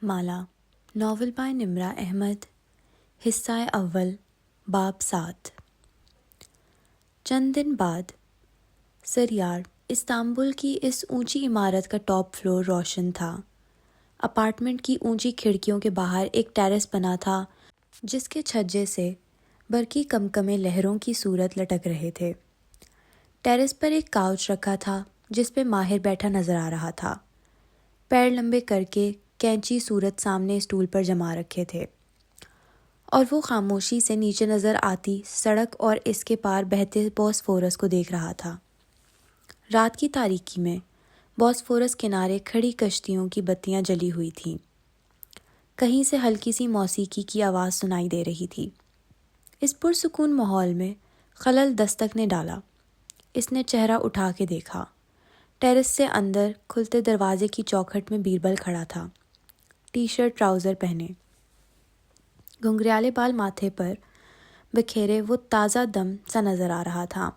مالا novel bye نمرہ احمد حصہ اول باب 7 چند دن بعد سریار استنبول کی اس اونچی عمارت کا ٹاپ فلور روشن تھا۔ اپارٹمنٹ کی اونچی کھڑکیوں کے باہر ایک ٹیرس بنا تھا جس کے چھجے سے برقی کمکمے لہروں کی صورت لٹک رہے تھے۔ ٹیرس پر ایک کاؤچ رکھا تھا جس پہ ماہر بیٹھا نظر آ رہا تھا۔ پیر لمبے کر کے کینچی صورت سامنے اسٹول پر جما رکھے تھے اور وہ خاموشی سے نیچے نظر آتی سڑک اور اس کے پار بہتے بوسفورس کو دیکھ رہا تھا۔ رات کی تاریکی میں بوسفورس کنارے کھڑی کشتیوں کی بتیاں جلی ہوئی تھیں۔ کہیں سے ہلکی سی موسیقی کی آواز سنائی دے رہی تھی۔ اس پرسکون ماحول میں خلل دستک نے ڈالا۔ اس نے چہرہ اٹھا کے دیکھا۔ ٹیرس سے اندر کھلتے دروازے کی چوکھٹ میں بیربل کھڑا تھا، ٹی شرٹ ٹراؤزر پہنے، گھنگریالے بال ماتھے پر بکھیرے وہ تازہ دم سا نظر آ رہا تھا۔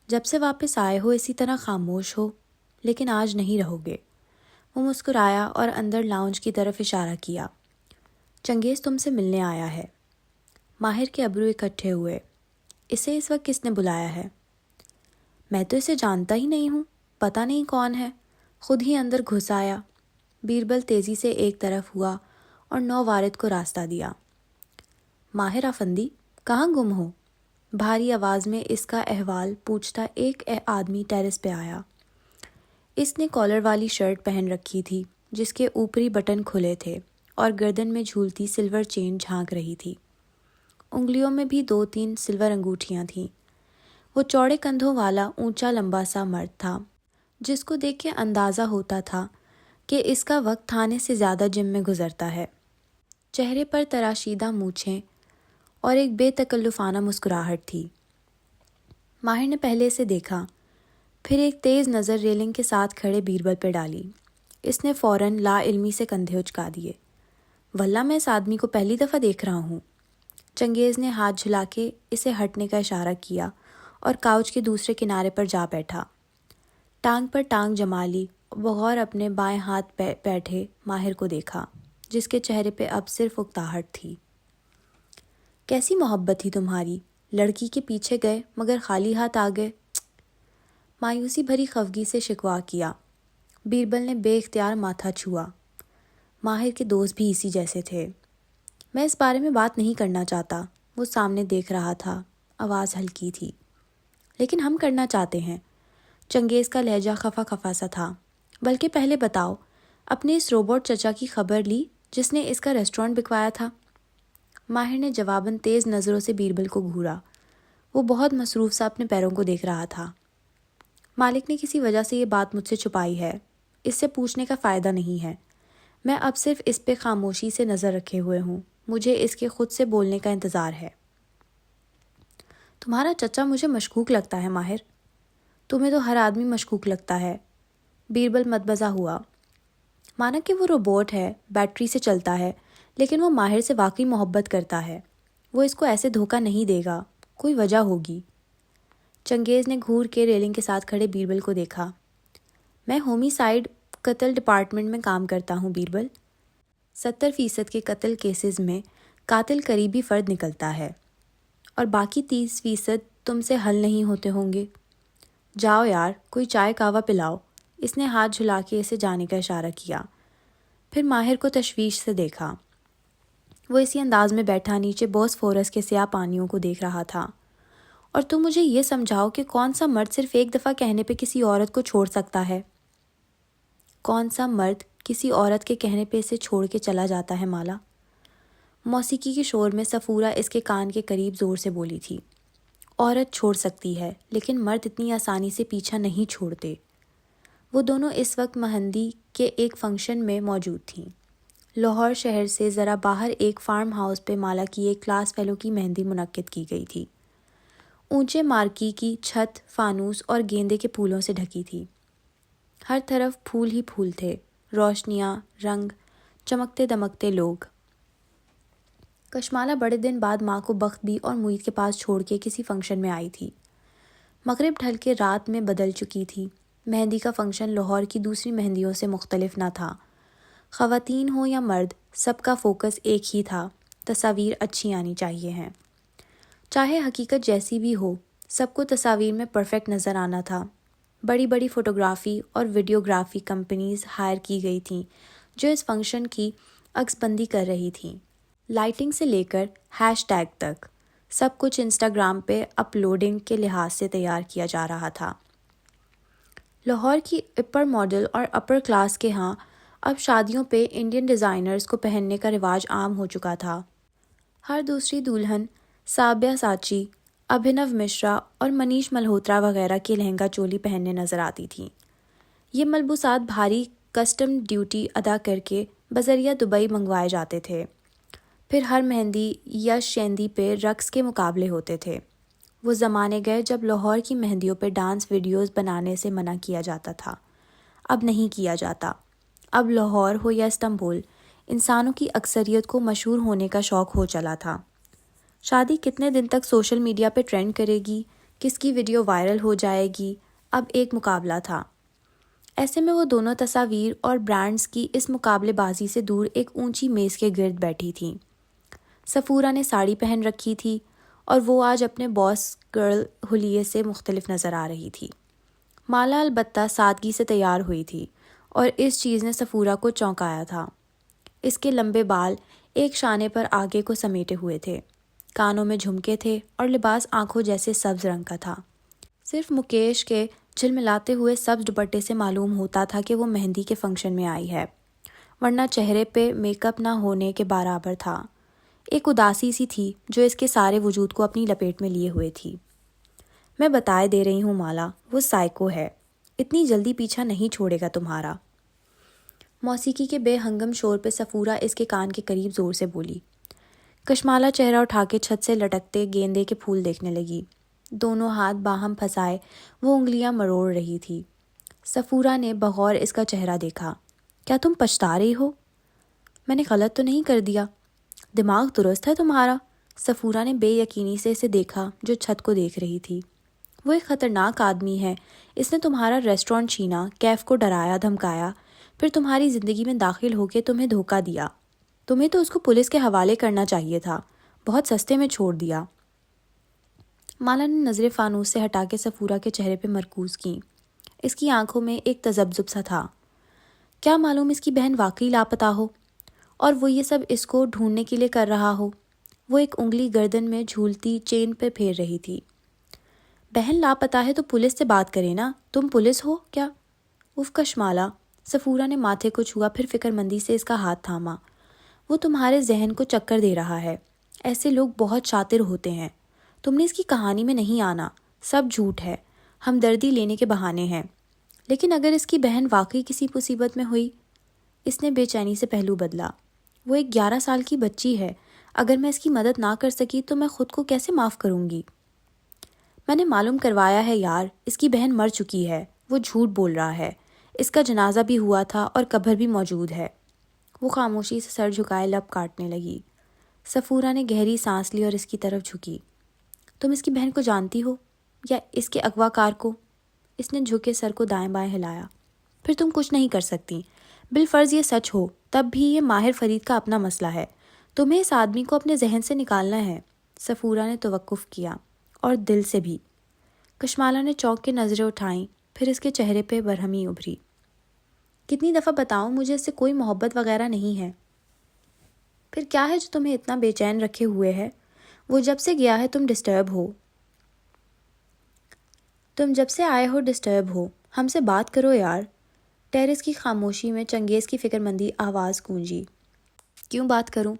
جب سے واپس آئے ہو اسی طرح خاموش ہو، لیکن آج نہیں رہو گے۔ وہ مسکرایا اور اندر لاؤنج کی طرف اشارہ کیا۔ چنگیز تم سے ملنے آیا ہے۔ ماہر کے ابرو اکٹھے ہوئے۔ اسے اس وقت کس نے بلایا ہے؟ میں تو اسے جانتا ہی نہیں ہوں، پتہ نہیں کون ہے، خود ہی اندر گھس آیا۔ بیربل تیزی سے ایک طرف ہوا اور نووارد کو راستہ دیا۔ ماہر افندی کہاں گم ہو؟ بھاری آواز میں اس کا احوال پوچھتا ایک آدمی ٹیرس پہ آیا۔ اس نے کالر والی شرٹ پہن رکھی تھی جس کے اوپری بٹن کھلے تھے اور گردن میں جھولتی سلور چین جھانک رہی تھی۔ انگلیوں میں بھی 2-3 سلور انگوٹھیاں تھیں۔ وہ چوڑے کندھوں والا اونچا لمبا سا مرد تھا جس کو دیکھ کے اندازہ ہوتا تھا کہ اس کا وقت تھانے سے زیادہ جم میں گزرتا ہے۔ چہرے پر تراشیدہ مونچھیں اور ایک بے تکلفانہ مسکراہٹ تھی۔ ماہر نے پہلے اسے دیکھا، پھر ایک تیز نظر ریلنگ کے ساتھ کھڑے بیربل پہ ڈالی۔ اس نے فوراً لا علمی سے کندھے اچکا دیے۔ واللہ میں اس آدمی کو پہلی دفعہ دیکھ رہا ہوں۔ چنگیز نے ہاتھ جھلا کے اسے ہٹنے کا اشارہ کیا اور کاؤچ کے دوسرے کنارے پر جا بیٹھا۔ ٹانگ پر ٹانگ جما لی، بغور اپنے بائیں ہاتھ پہ بیٹھے ماہر کو دیکھا جس کے چہرے پہ اب صرف اکتاہٹ تھی۔ کیسی محبت تھی تمہاری؟ لڑکی کے پیچھے گئے مگر خالی ہاتھ آ گئے۔ مایوسی بھری خفگی سے شکوہ کیا۔ بیربل نے بے اختیار ماتھا چھوا۔ ماہر کے دوست بھی اسی جیسے تھے۔ میں اس بارے میں بات نہیں کرنا چاہتا۔ وہ سامنے دیکھ رہا تھا، آواز ہلکی تھی۔ لیکن ہم کرنا چاہتے ہیں۔ چنگیز کا لہجہ خفا خفا سا تھا۔ بلکہ پہلے بتاؤ، اپنے اس روبوٹ چچا کی خبر لی جس نے اس کا ریسٹورانٹ بکوایا تھا؟ ماہر نے جواباً تیز نظروں سے بیربل کو گھورا۔ وہ بہت مصروف سا اپنے پیروں کو دیکھ رہا تھا۔ مالک نے کسی وجہ سے یہ بات مجھ سے چھپائی ہے۔ اس سے پوچھنے کا فائدہ نہیں ہے۔ میں اب صرف اس پہ خاموشی سے نظر رکھے ہوئے ہوں۔ مجھے اس کے خود سے بولنے کا انتظار ہے۔ تمہارا چچا مجھے مشکوک لگتا ہے ماہر۔ تمہیں تو ہر آدمی مشکوک لگتا ہے۔ بیربل مدمزہ ہوا۔ مانا کہ وہ روبوٹ ہے، بیٹری سے چلتا ہے، لیکن وہ ماہر سے واقعی محبت کرتا ہے۔ وہ اس کو ایسے دھوکہ نہیں دے گا، کوئی وجہ ہوگی۔ چنگیز نے گھور کے ریلنگ کے ساتھ کھڑے بیربل کو دیکھا۔ میں ہومی سائیڈ قتل ڈپارٹمنٹ میں کام کرتا ہوں بیربل۔ 70% کے قتل کیسز میں قاتل قریبی فرد نکلتا ہے اور باقی 30% تم سے حل نہیں ہوتے ہوں گے۔ جاؤ یار، کوئی چائے کعوہ پلاؤ۔ اس نے ہاتھ جھلا کے اسے جانے کا اشارہ کیا، پھر ماہر کو تشویش سے دیکھا۔ وہ اسی انداز میں بیٹھا نیچے بوسفورس کے سیاہ پانیوں کو دیکھ رہا تھا۔ اور تم مجھے یہ سمجھاؤ کہ کون سا مرد صرف ایک دفعہ کہنے پہ کسی عورت کو چھوڑ سکتا ہے؟ کون سا مرد کسی عورت کے کہنے پہ اسے چھوڑ کے چلا جاتا ہے مالا؟ موسیقی کے شور میں صفورہ اس کے کان کے قریب زور سے بولی تھی۔ عورت چھوڑ سکتی ہے، لیکن مرد اتنی آسانی سے پیچھا نہیں چھوڑتے۔ وہ دونوں اس وقت مہندی کے ایک فنکشن میں موجود تھیں۔ لاہور شہر سے ذرا باہر ایک فارم ہاؤس پہ مالا کی ایک کلاس فیلو کی مہندی منعقد کی گئی تھی۔ اونچے مارکی کی چھت فانوس اور گیندے کے پھولوں سے ڈھکی تھی۔ ہر طرف پھول ہی پھول تھے، روشنیاں، رنگ، چمکتے دمکتے لوگ۔ کشمالہ بڑے دن بعد ماں کو بخت بھی اور معید کے پاس چھوڑ کے کسی فنکشن میں آئی تھی۔ مغرب ڈھل کے رات میں بدل چکی تھی۔ مہندی کا فنکشن لاہور کی دوسری مہندیوں سے مختلف نہ تھا۔ خواتین ہو یا مرد، سب کا فوکس ایک ہی تھا، تصاویر اچھی آنی چاہیے ہیں۔ چاہے حقیقت جیسی بھی ہو، سب کو تصاویر میں پرفیکٹ نظر آنا تھا۔ بڑی بڑی فوٹوگرافی اور ویڈیوگرافی کمپنیز ہائر کی گئی تھیں جو اس فنکشن کی عکس بندی کر رہی تھیں۔ لائٹنگ سے لے کر ہیش ٹیگ تک، سب کچھ انسٹاگرام پہ اپلوڈنگ کے لحاظ سے تیار کیا جا رہا تھا۔ لاہور کی اپر ماڈل اور اپر کلاس کے ہاں اب شادیوں پہ انڈین ڈیزائنرز کو پہننے کا رواج عام ہو چکا تھا۔ ہر دوسری دلہن سابیہ ساچی، ابھینو مشرا اور منیش ملہوترا وغیرہ کی لہنگا چولی پہننے نظر آتی تھیں۔ یہ ملبوسات بھاری کسٹم ڈیوٹی ادا کر کے بذریعہ دبئی منگوائے جاتے تھے۔ پھر ہر مہندی یا شیندی پہ رقص کے مقابلے ہوتے تھے۔ وہ زمانے گئے جب لاہور کی مہندیوں پہ ڈانس ویڈیوز بنانے سے منع کیا جاتا تھا۔ اب نہیں کیا جاتا۔ اب لاہور ہو یا استنبول، انسانوں کی اکثریت کو مشہور ہونے کا شوق ہو چلا تھا۔ شادی کتنے دن تک سوشل میڈیا پہ ٹرینڈ کرے گی، کس کی ویڈیو وائرل ہو جائے گی، اب ایک مقابلہ تھا۔ ایسے میں وہ دونوں تصاویر اور برانڈز کی اس مقابلے بازی سے دور ایک اونچی میز کے گرد بیٹھی تھیں۔ صفورہ نے ساڑی پہن رکھی تھی اور وہ آج اپنے باس گرل حلیے سے مختلف نظر آ رہی تھی۔ مالا البتہ سادگی سے تیار ہوئی تھی اور اس چیز نے صفورہ کو چونکایا تھا۔ اس کے لمبے بال ایک شانے پر آگے کو سمیٹے ہوئے تھے، کانوں میں جھمکے تھے اور لباس آنکھوں جیسے سبز رنگ کا تھا۔ صرف مکیش کے جھلملاتے ہوئے سبز دوپٹے سے معلوم ہوتا تھا کہ وہ مہندی کے فنکشن میں آئی ہے، ورنہ چہرے پہ میک اپ نہ ہونے کے برابر تھا۔ ایک اداسی سی تھی جو اس کے سارے وجود کو اپنی لپیٹ میں لیے ہوئے تھی۔ میں بتائے دے رہی ہوں مالا، وہ سائیکو ہے، اتنی جلدی پیچھا نہیں چھوڑے گا تمہارا۔ موسیقی کے بے ہنگم شور پہ صفورہ اس کے کان کے قریب زور سے بولی۔ کشمالہ چہرہ اٹھا کے چھت سے لٹکتے گیندے کے پھول دیکھنے لگی۔ دونوں ہاتھ باہم پھنسائے وہ انگلیاں مروڑ رہی تھی۔ صفورہ نے بغور اس کا چہرہ دیکھا۔ کیا تم پچھتا رہی ہو؟ میں نے غلط تو نہیں کر دیا؟ دماغ درست ہے تمہارا؟ صفورہ نے بے یقینی سے اسے دیکھا جو چھت کو دیکھ رہی تھی۔ وہ ایک خطرناک آدمی ہے، اس نے تمہارا ریسٹورانٹ چھینا، کیف کو ڈرایا دھمکایا، پھر تمہاری زندگی میں داخل ہو کے تمہیں دھوکہ دیا۔ تمہیں تو اس کو پولیس کے حوالے کرنا چاہیے تھا، بہت سستے میں چھوڑ دیا۔ مالا نے نظریں فانوس سے ہٹا کے صفورہ کے چہرے پہ مرکوز کیں۔ اس کی آنکھوں میں ایک تذبذب سا تھا۔ کیا معلوم اس کی بہن واقعی لاپتہ ہو اور وہ یہ سب اس کو ڈھونڈنے کے لیے کر رہا ہو۔ وہ ایک انگلی گردن میں جھولتی چین پہ پھیر رہی تھی۔ بہن لاپتہ ہے تو پولیس سے بات کرے نا، تم پولیس ہو کیا؟ اف کشمالہ، صفورہ نے ماتھے کو چھوا پھر فکر مندی سے اس کا ہاتھ تھاما۔ وہ تمہارے ذہن کو چکر دے رہا ہے، ایسے لوگ بہت شاطر ہوتے ہیں، تم نے اس کی کہانی میں نہیں آنا، سب جھوٹ ہے، ہمدردی لینے کے بہانے ہیں۔ لیکن اگر اس کی بہن واقعی کسی مصیبت میں ہوئی؟ اس نے بے چینی سے پہلو بدلا۔ وہ ایک 11 سال کی بچی ہے، اگر میں اس کی مدد نہ کر سکی تو میں خود کو کیسے معاف کروں گی؟ میں نے معلوم کروایا ہے یار، اس کی بہن مر چکی ہے، وہ جھوٹ بول رہا ہے، اس کا جنازہ بھی ہوا تھا اور قبر بھی موجود ہے۔ وہ خاموشی سے سر جھکائے لب کاٹنے لگی۔ صفورہ نے گہری سانس لی اور اس کی طرف جھکی۔ تم اس کی بہن کو جانتی ہو یا اس کے اغوا کار کو؟ اس نے جھکے سر کو دائیں بائیں ہلایا۔ پھر تم کچھ نہیں کر سکتی، بالفرض یہ سچ ہو تب بھی یہ ماہر فرید کا اپنا مسئلہ ہے، تمہیں اس آدمی کو اپنے ذہن سے نکالنا ہے۔ صفورہ نے توقف کیا، اور دل سے بھی۔ کشمالہ نے چونک کے نظریں اٹھائیں، پھر اس کے چہرے پہ برہمی ابھری۔ کتنی دفعہ بتاؤں، مجھے اس سے کوئی محبت وغیرہ نہیں ہے۔ پھر کیا ہے جو تمہیں اتنا بے چین رکھے ہوئے ہے؟ وہ جب سے گیا ہے تم ڈسٹرب ہو، تم جب سے آئے ہو ڈسٹرب ہو، ہم سے بات کرو یار۔ ٹیرس کی خاموشی میں چنگیز کی فکر مندی آواز گونجی۔ کیوں بات کروں؟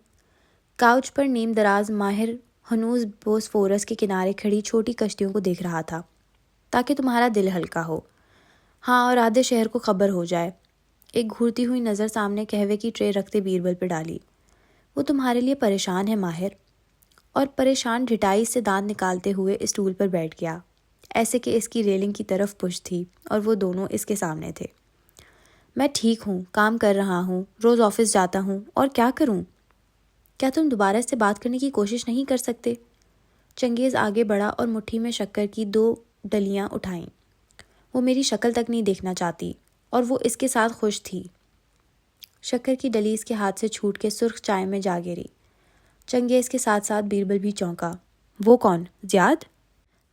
کاؤچ پر نیم دراز ماہر ہنوز بوسفورس کے کنارے کھڑی چھوٹی کشتیوں کو دیکھ رہا تھا، تاکہ تمہارا دل ہلکا ہو، ہاں، اور آدھے شہر کو خبر ہو جائے۔ ایک گھورتی ہوئی نظر سامنے قہوے کی ٹرے رکھتے بیربل پہ ڈالی۔ وہ تمہارے لیے پریشان ہے ماہر، اور پریشان ڈھٹائی سے دانت نکالتے ہوئے اسٹول پر بیٹھ گیا، ایسے کہ اس کی ریلنگ کی طرف پشت تھی اور وہ دونوں اس کے سامنے تھے۔ میں ٹھیک ہوں، کام کر رہا ہوں، روز آفس جاتا ہوں، اور کیا کروں؟ کیا تم دوبارہ اس سے بات کرنے کی کوشش نہیں کر سکتے؟ چنگیز آگے بڑھا اور مٹھی میں شکر کی 2 ڈلیاں اٹھائیں۔ وہ میری شکل تک نہیں دیکھنا چاہتی، اور وہ اس کے ساتھ خوش تھی۔ شکر کی ڈلی اس کے ہاتھ سے چھوٹ کے سرخ چائے میں جا گری۔ چنگیز کے ساتھ ساتھ بیربل بھی چونکا۔ وہ کون؟ زیاد؟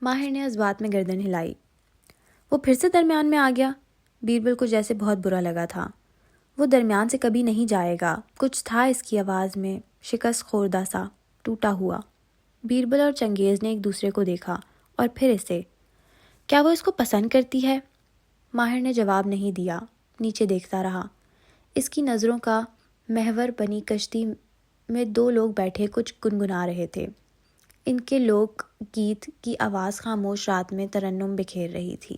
ماہر نے اس بات میں گردن ہلائی۔ وہ پھر سے درمیان میں آ گیا؟ بیربل کو جیسے بہت برا لگا تھا۔ وہ درمیان سے کبھی نہیں جائے گا۔ کچھ تھا اس کی آواز میں، شکست خوردہ سا، ٹوٹا ہوا۔ بیربل اور چنگیز نے ایک دوسرے کو دیکھا اور پھر اسے۔ کیا وہ اس کو پسند کرتی ہے؟ ماہر نے جواب نہیں دیا، نیچے دیکھتا رہا۔ اس کی نظروں کا محور بنی کشتی میں دو لوگ بیٹھے کچھ گنگنا رہے تھے۔ ان کے لوک گیت کی آواز خاموش رات میں ترنم بکھیر رہی تھی۔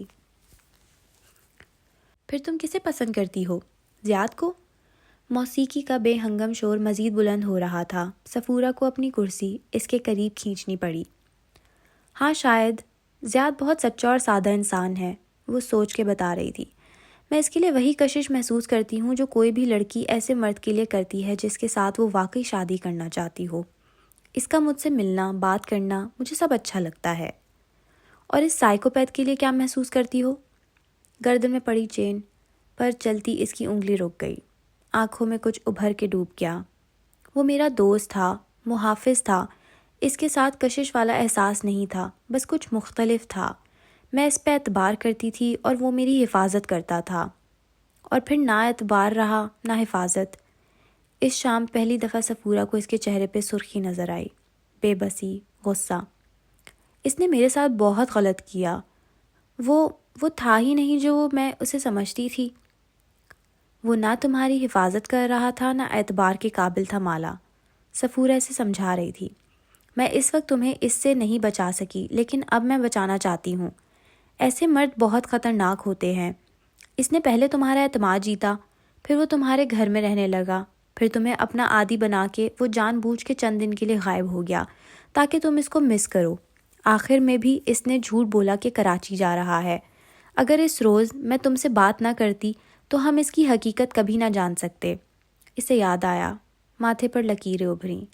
پھر تم کسے پسند کرتی ہو؟ زیاد کو؟ موسیقی کا بے ہنگم شور مزید بلند ہو رہا تھا۔ صفورہ کو اپنی کرسی اس کے قریب کھینچنی پڑی۔ ہاں شاید، زیاد بہت سچا اور سادہ انسان ہے، وہ سوچ کے بتا رہی تھی۔ میں اس کے لیے وہی کشش محسوس کرتی ہوں جو کوئی بھی لڑکی ایسے مرد کے لیے کرتی ہے جس کے ساتھ وہ واقعی شادی کرنا چاہتی ہو۔ اس کا مجھ سے ملنا، بات کرنا، مجھے سب اچھا لگتا ہے۔ اور اس سائیکوپیتھ کے لیے کیا محسوس کرتی ہو؟ گردن میں پڑی چین پر چلتی اس کی انگلی رک گئی۔ آنکھوں میں کچھ ابھر کے ڈوب گیا۔ وہ میرا دوست تھا، محافظ تھا۔ اس کے ساتھ کشش والا احساس نہیں تھا، بس کچھ مختلف تھا۔ میں اس پہ اعتبار کرتی تھی اور وہ میری حفاظت کرتا تھا، اور پھر نہ اعتبار رہا نہ حفاظت۔ اس شام پہلی دفعہ صفورہ کو اس کے چہرے پہ سرخی نظر آئی، بے بسی، غصہ۔ اس نے میرے ساتھ بہت غلط کیا۔ وہ تھا ہی نہیں جو میں اسے سمجھتی تھی۔ وہ نہ تمہاری حفاظت کر رہا تھا نہ اعتبار کے قابل تھا مالا، صفورہ اسے سمجھا رہی تھی۔ میں اس وقت تمہیں اس سے نہیں بچا سکی، لیکن اب میں بچانا چاہتی ہوں۔ ایسے مرد بہت خطرناک ہوتے ہیں۔ اس نے پہلے تمہارا اعتماد جیتا، پھر وہ تمہارے گھر میں رہنے لگا، پھر تمہیں اپنا عادی بنا کے وہ جان بوجھ کے چند دن کے لیے غائب ہو گیا تاکہ تم اس کو مس کرو۔ آخر میں بھی اس نے جھوٹ بولا کہ کراچی جا رہا ہے۔ اگر اس روز میں تم سے بات نہ کرتی تو ہم اس کی حقیقت کبھی نہ جان سکتے۔ اسے یاد آیا، ماتھے پر لکیریں ابھریں۔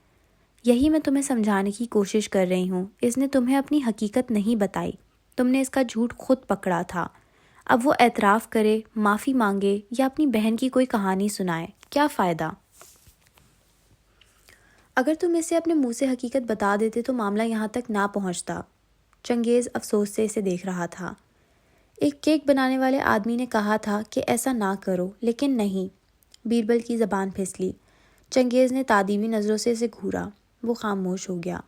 یہی میں تمہیں سمجھانے کی کوشش کر رہی ہوں۔ اس نے تمہیں اپنی حقیقت نہیں بتائی، تم نے اس کا جھوٹ خود پکڑا تھا۔ اب وہ اعتراف کرے، معافی مانگے یا اپنی بہن کی کوئی کہانی سنائے، کیا فائدہ؟ اگر تم اسے اپنے منہ سے حقیقت بتا دیتے تو معاملہ یہاں تک نہ پہنچتا۔ چنگیز افسوس سے اسے دیکھ رہا تھا۔ ایک کیک بنانے والے آدمی نے کہا تھا کہ ایسا نہ کرو، لیکن نہیں۔ بیربل کی زبان پھسلی۔ چنگیز نے تادیبی نظروں سے اسے گھورا۔ وہ خاموش ہو گیا۔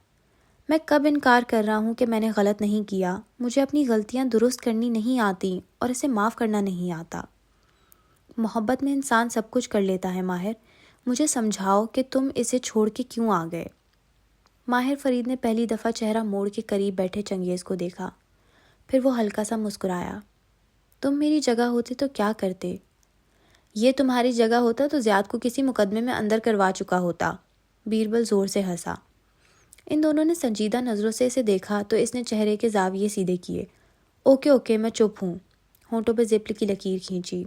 میں کب انکار کر رہا ہوں کہ میں نے غلط نہیں کیا؟ مجھے اپنی غلطیاں درست کرنی نہیں آتی اور اسے معاف کرنا نہیں آتا۔ محبت میں انسان سب کچھ کر لیتا ہے ماہر۔ مجھے سمجھاؤ کہ تم اسے چھوڑ کے کیوں آ گئے؟ ماہر فرید نے پہلی دفعہ چہرہ موڑ کے قریب بیٹھے چنگیز کو دیکھا، پھر وہ ہلکا سا مسکرایا۔ تم میری جگہ ہوتے تو کیا کرتے؟ یہ تمہاری جگہ ہوتا تو زیاد کو کسی مقدمے میں اندر کروا چکا ہوتا۔ بیربل زور سے ہنسا۔ ان دونوں نے سنجیدہ نظروں سے اسے دیکھا تو اس نے چہرے کے زاویے سیدھے کیے۔ اوکے میں چپ ہوں۔ ہونٹوں پہ زپل کی لکیر کھینچی۔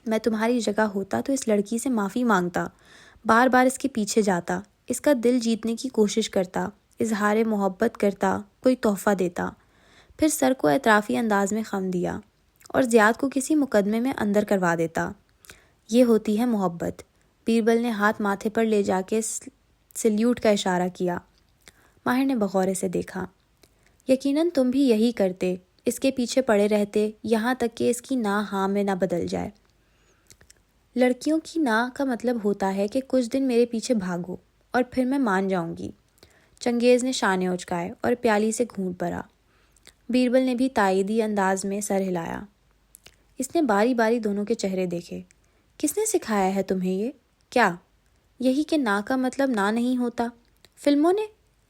میں تمہاری جگہ ہوتا تو اس لڑکی سے معافی مانگتا، بار بار اس کے پیچھے جاتا، اس کا دل جیتنے کی کوشش کرتا، اظہار محبت کرتا، کوئی تحفہ دیتا، پھر سر کو اعترافی انداز میں خم دیا اور زیاد کو کسی مقدمے میں اندر کروا دیتا۔ یہ ہوتی ہے محبت۔ بیربل نے ہاتھ ماتھے پر لے جا کے سلیوٹ کا اشارہ کیا۔ ماہر نے بغور سے دیکھا۔ یقیناً تم بھی یہی کرتے، اس کے پیچھے پڑے رہتے یہاں تک کہ اس کی نہ ہاں میں نہ بدل جائے۔ لڑکیوں کی نہ کا مطلب ہوتا ہے کہ کچھ دن میرے پیچھے بھاگو اور پھر میں مان جاؤں گی۔ چنگیز نے شانے اچکائے اور پیالی سے گھونٹ بھرا۔ بیربل نے بھی تائیدی انداز میں سر ہلایا۔ اس نے باری باری دونوں کے چہرے دیکھے۔ کس نے سکھایا ہے تمہیں یہ؟ کیا یہی کہ نہ کا مطلب نہ نہیں ہوتا؟ فلموں نے؟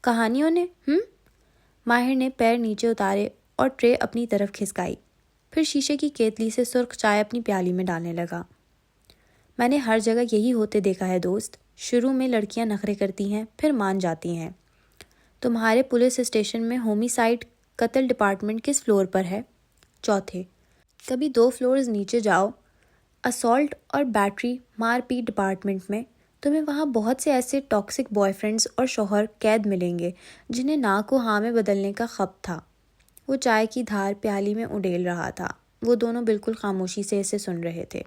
کہانیوں نے؟ ماہر نے پیر نیچے اتارے اور ٹرے اپنی طرف کھسکائی، پھر شیشے کی کیتلی سے سرخ چائے اپنی پیالی میں ڈالنے لگا۔ میں نے ہر جگہ یہی ہوتے دیکھا ہے دوست۔ شروع میں لڑکیاں نخرے کرتی ہیں، پھر مان جاتی ہیں۔ تمہارے پولیس اسٹیشن میں ہومیسائیڈ قتل ڈپارٹمنٹ کس فلور پر ہے؟ چوتھے۔ کبھی 2 فلورز نیچے جاؤ، اسالٹ اور بیٹری مار پیٹ ڈپارٹمنٹ میں تمہیں وہاں بہت سے ایسے ٹاکسک بوائے فرینڈز اور شوہر قید ملیں گے جنہیں نا کو ہاں میں بدلنے کا خب تھا۔ وہ چائے کی دھار پیالی میں اڈیل رہا تھا۔ وہ دونوں بالکل خاموشی سے اسے سن رہے تھے۔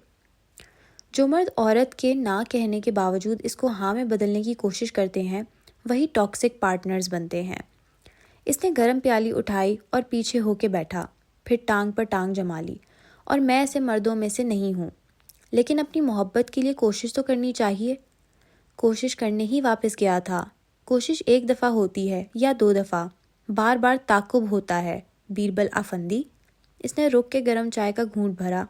جو مرد عورت کے نہ کہنے کے باوجود اس کو ہاں میں بدلنے کی کوشش کرتے ہیں وہی ٹاکسک پارٹنرز بنتے ہیں۔ اس نے گرم پیالی اٹھائی اور پیچھے ہو کے بیٹھا، پھر ٹانگ پر ٹانگ جما لی۔ اور میں ایسے مردوں میں سے نہیں ہوں، لیکن اپنی محبت کے لیے کوشش تو کرنی چاہیے۔ کوشش کرنے ہی واپس گیا تھا۔ کوشش ایک دفعہ ہوتی ہے یا 2 دفعہ، بار بار تعاقب ہوتا ہے بیربل افندی۔ اس نے رک کے گرم چائے کا گھونٹ بھرا۔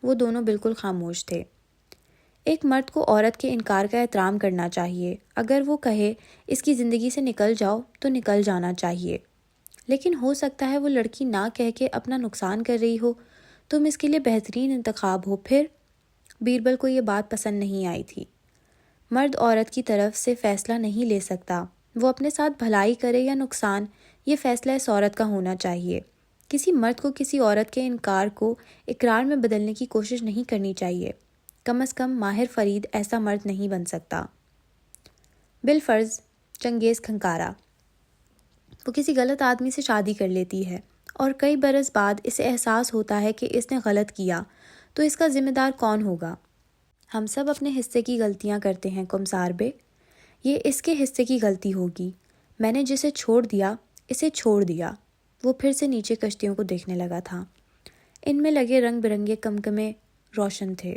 وہ دونوں بالکل خاموش تھے۔ ایک مرد کو عورت کے انکار کا احترام کرنا چاہیے۔ اگر وہ کہے اس کی زندگی سے نکل جاؤ تو نکل جانا چاہیے، لیکن ہو سکتا ہے وہ لڑکی نہ کہہ کے اپنا نقصان کر رہی ہو، تم اس کے لیے بہترین انتخاب ہو۔ پھر بیربل کو یہ بات پسند نہیں آئی تھی۔ مرد عورت کی طرف سے فیصلہ نہیں لے سکتا، وہ اپنے ساتھ بھلائی کرے یا نقصان، یہ فیصلہ اس عورت کا ہونا چاہیے۔ کسی مرد کو کسی عورت کے انکار کو اقرار میں بدلنے کی کوشش نہیں کرنی چاہیے۔ کم از کم ماہر فرید ایسا مرد نہیں بن سکتا۔ بالفرض چنگیز کھنکارا، وہ کسی غلط آدمی سے شادی کر لیتی ہے اور کئی برس بعد اسے احساس ہوتا ہے کہ اس نے غلط کیا، تو اس کا ذمہ دار کون ہوگا؟ ہم سب اپنے حصے کی غلطیاں کرتے ہیں کمسار بے، یہ اس کے حصے کی غلطی ہوگی۔ میں نے جسے چھوڑ دیا اسے چھوڑ دیا۔ وہ پھر سے نیچے کشتیوں کو دیکھنے لگا تھا۔ ان میں لگے رنگ برنگے کمکمے روشن تھے۔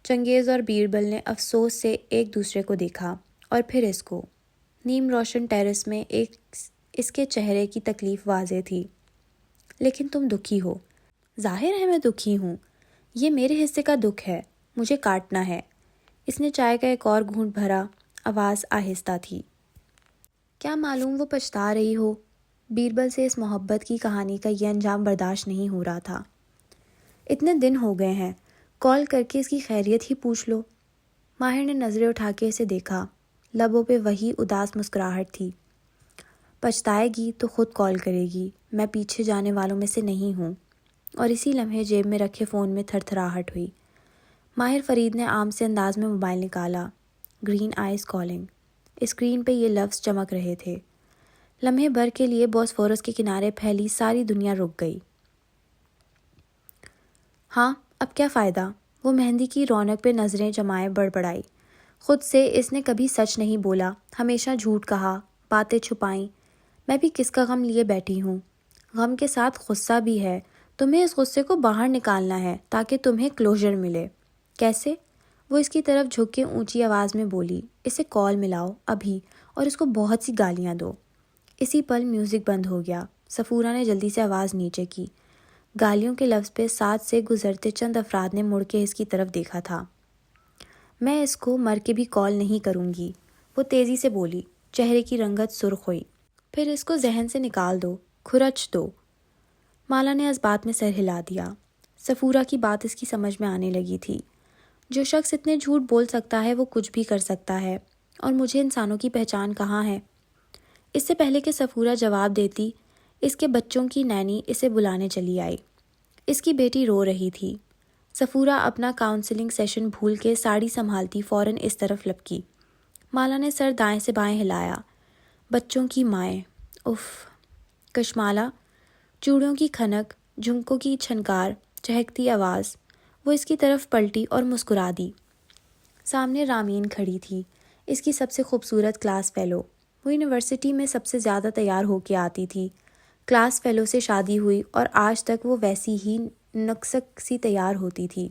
چنگیز اور بیربل نے افسوس سے ایک دوسرے کو دیکھا اور پھر اس کو۔ نیم روشن ٹیرس میں اس کے چہرے کی تکلیف واضح تھی۔ لیکن تم دکھی ہو۔ ظاہر ہے میں دکھی ہوں، یہ میرے حصے کا دکھ ہے، مجھے کاٹنا ہے۔ اس نے چائے کا ایک اور گھونٹ بھرا، آواز آہستہ تھی۔ کیا معلوم وہ پچھتا رہی ہو؟ بیربل سے اس محبت کی کہانی کا یہ انجام برداشت نہیں ہو رہا تھا۔ اتنے دن ہو گئے ہیں، کال کر کے اس کی خیریت ہی پوچھ لو۔ ماہر نے نظریں اٹھا کے اسے دیکھا، لبوں پہ وہی اداس مسکراہٹ تھی۔ پچھتائے گی تو خود کال کرے گی، میں پیچھے جانے والوں میں سے نہیں ہوں۔ اور اسی لمحے جیب میں رکھے فون میں تھر تھراہٹ ہوئی۔ ماہر فرید نے عام سے انداز میں موبائل نکالا۔ Green eyes calling. اسکرین پہ یہ لفظ چمک رہے تھے۔ لمحے بھر کے لیے بوسفورس کے کنارے پھیلی ساری دنیا رک گئی۔ ہاں، اب کیا فائدہ؟ وہ مہندی کی رونق پہ نظریں جمائے بڑبڑائی۔ خود سے اس نے کبھی سچ نہیں بولا، ہمیشہ جھوٹ کہا، باتیں چھپائیں۔ میں بھی کس کا غم لیے بیٹھی ہوں؟ غم کے ساتھ غصہ بھی ہے۔ تمہیں اس غصے کو باہر نکالنا ہے تاکہ تمہیں کلوزر ملے۔ کیسے؟ وہ اس کی طرف جھک کے اونچی آواز میں بولی، اسے کال ملاؤ ابھی اور اس کو بہت سی گالیاں دو۔ اسی پل میوزک بند ہو گیا۔ صفورہ نے جلدی سے آواز نیچے کی۔ گالیوں کے لفظ پہ ساتھ سے گزرتے چند افراد نے مڑ کے اس کی طرف دیکھا تھا۔ میں اس کو مر کے بھی کال نہیں کروں گی، وہ تیزی سے بولی، چہرے کی رنگت سرخ ہوئی۔ پھر اس کو ذہن سے نکال دو، کھرچ دو۔ مالا نے اس بات میں سر ہلا دیا۔ صفورہ کی بات اس کی سمجھ میں آنے لگی تھی۔ جو شخص اتنے جھوٹ بول سکتا ہے وہ کچھ بھی کر سکتا ہے، اور مجھے انسانوں کی پہچان کہاں ہے؟ اس سے پہلے کہ صفورہ جواب دیتی، اس کے بچوں کی نینی اسے بلانے چلی آئی۔ اس کی بیٹی رو رہی تھی۔ صفورہ اپنا کاؤنسلنگ سیشن بھول کے ساڑی سنبھالتی فوراً اس طرف لپکی۔ مالا نے سر دائیں سے بائیں ہلایا۔ بچوں کی مائیں، اف۔ کشمالا، چوڑیوں کی کھنک، جھمکوں کی چھنکار، چہکتی آواز۔ وہ اس کی طرف پلٹی اور مسکرا دی۔ سامنے رامین کھڑی تھی، اس کی سب سے خوبصورت کلاس فیلو۔ وہ یونیورسٹی میں سب سے زیادہ تیار ہو کے آتی تھی۔ کلاس فیلو سے شادی ہوئی اور آج تک وہ ویسی ہی نکسک سی تیار ہوتی تھی۔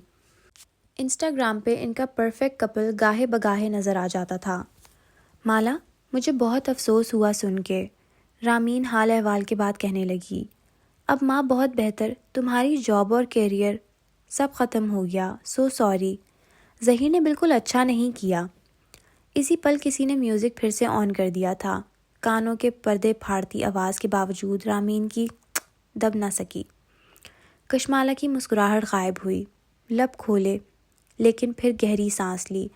انسٹاگرام پہ ان کا پرفیکٹ کپل گاہے بگاہے نظر آ جاتا تھا۔ مالا، مجھے بہت افسوس ہوا سن کے، رامین حال احوال کے بعد کہنے لگی۔ اب ماں بہت بہتر، تمہاری جاب اور کیریئر سب ختم ہو گیا، سو سوری۔ ظہیر نے بالکل اچھا نہیں کیا۔ اسی پل کسی نے میوزک پھر سے آن کر دیا تھا۔ کانوں کے پردے پھاڑتی آواز کے باوجود رامین کی دب نہ سکی۔ کشمالا کی مسکراہٹ غائب ہوئی، لب کھولے، لیکن پھر گہری سانس لی،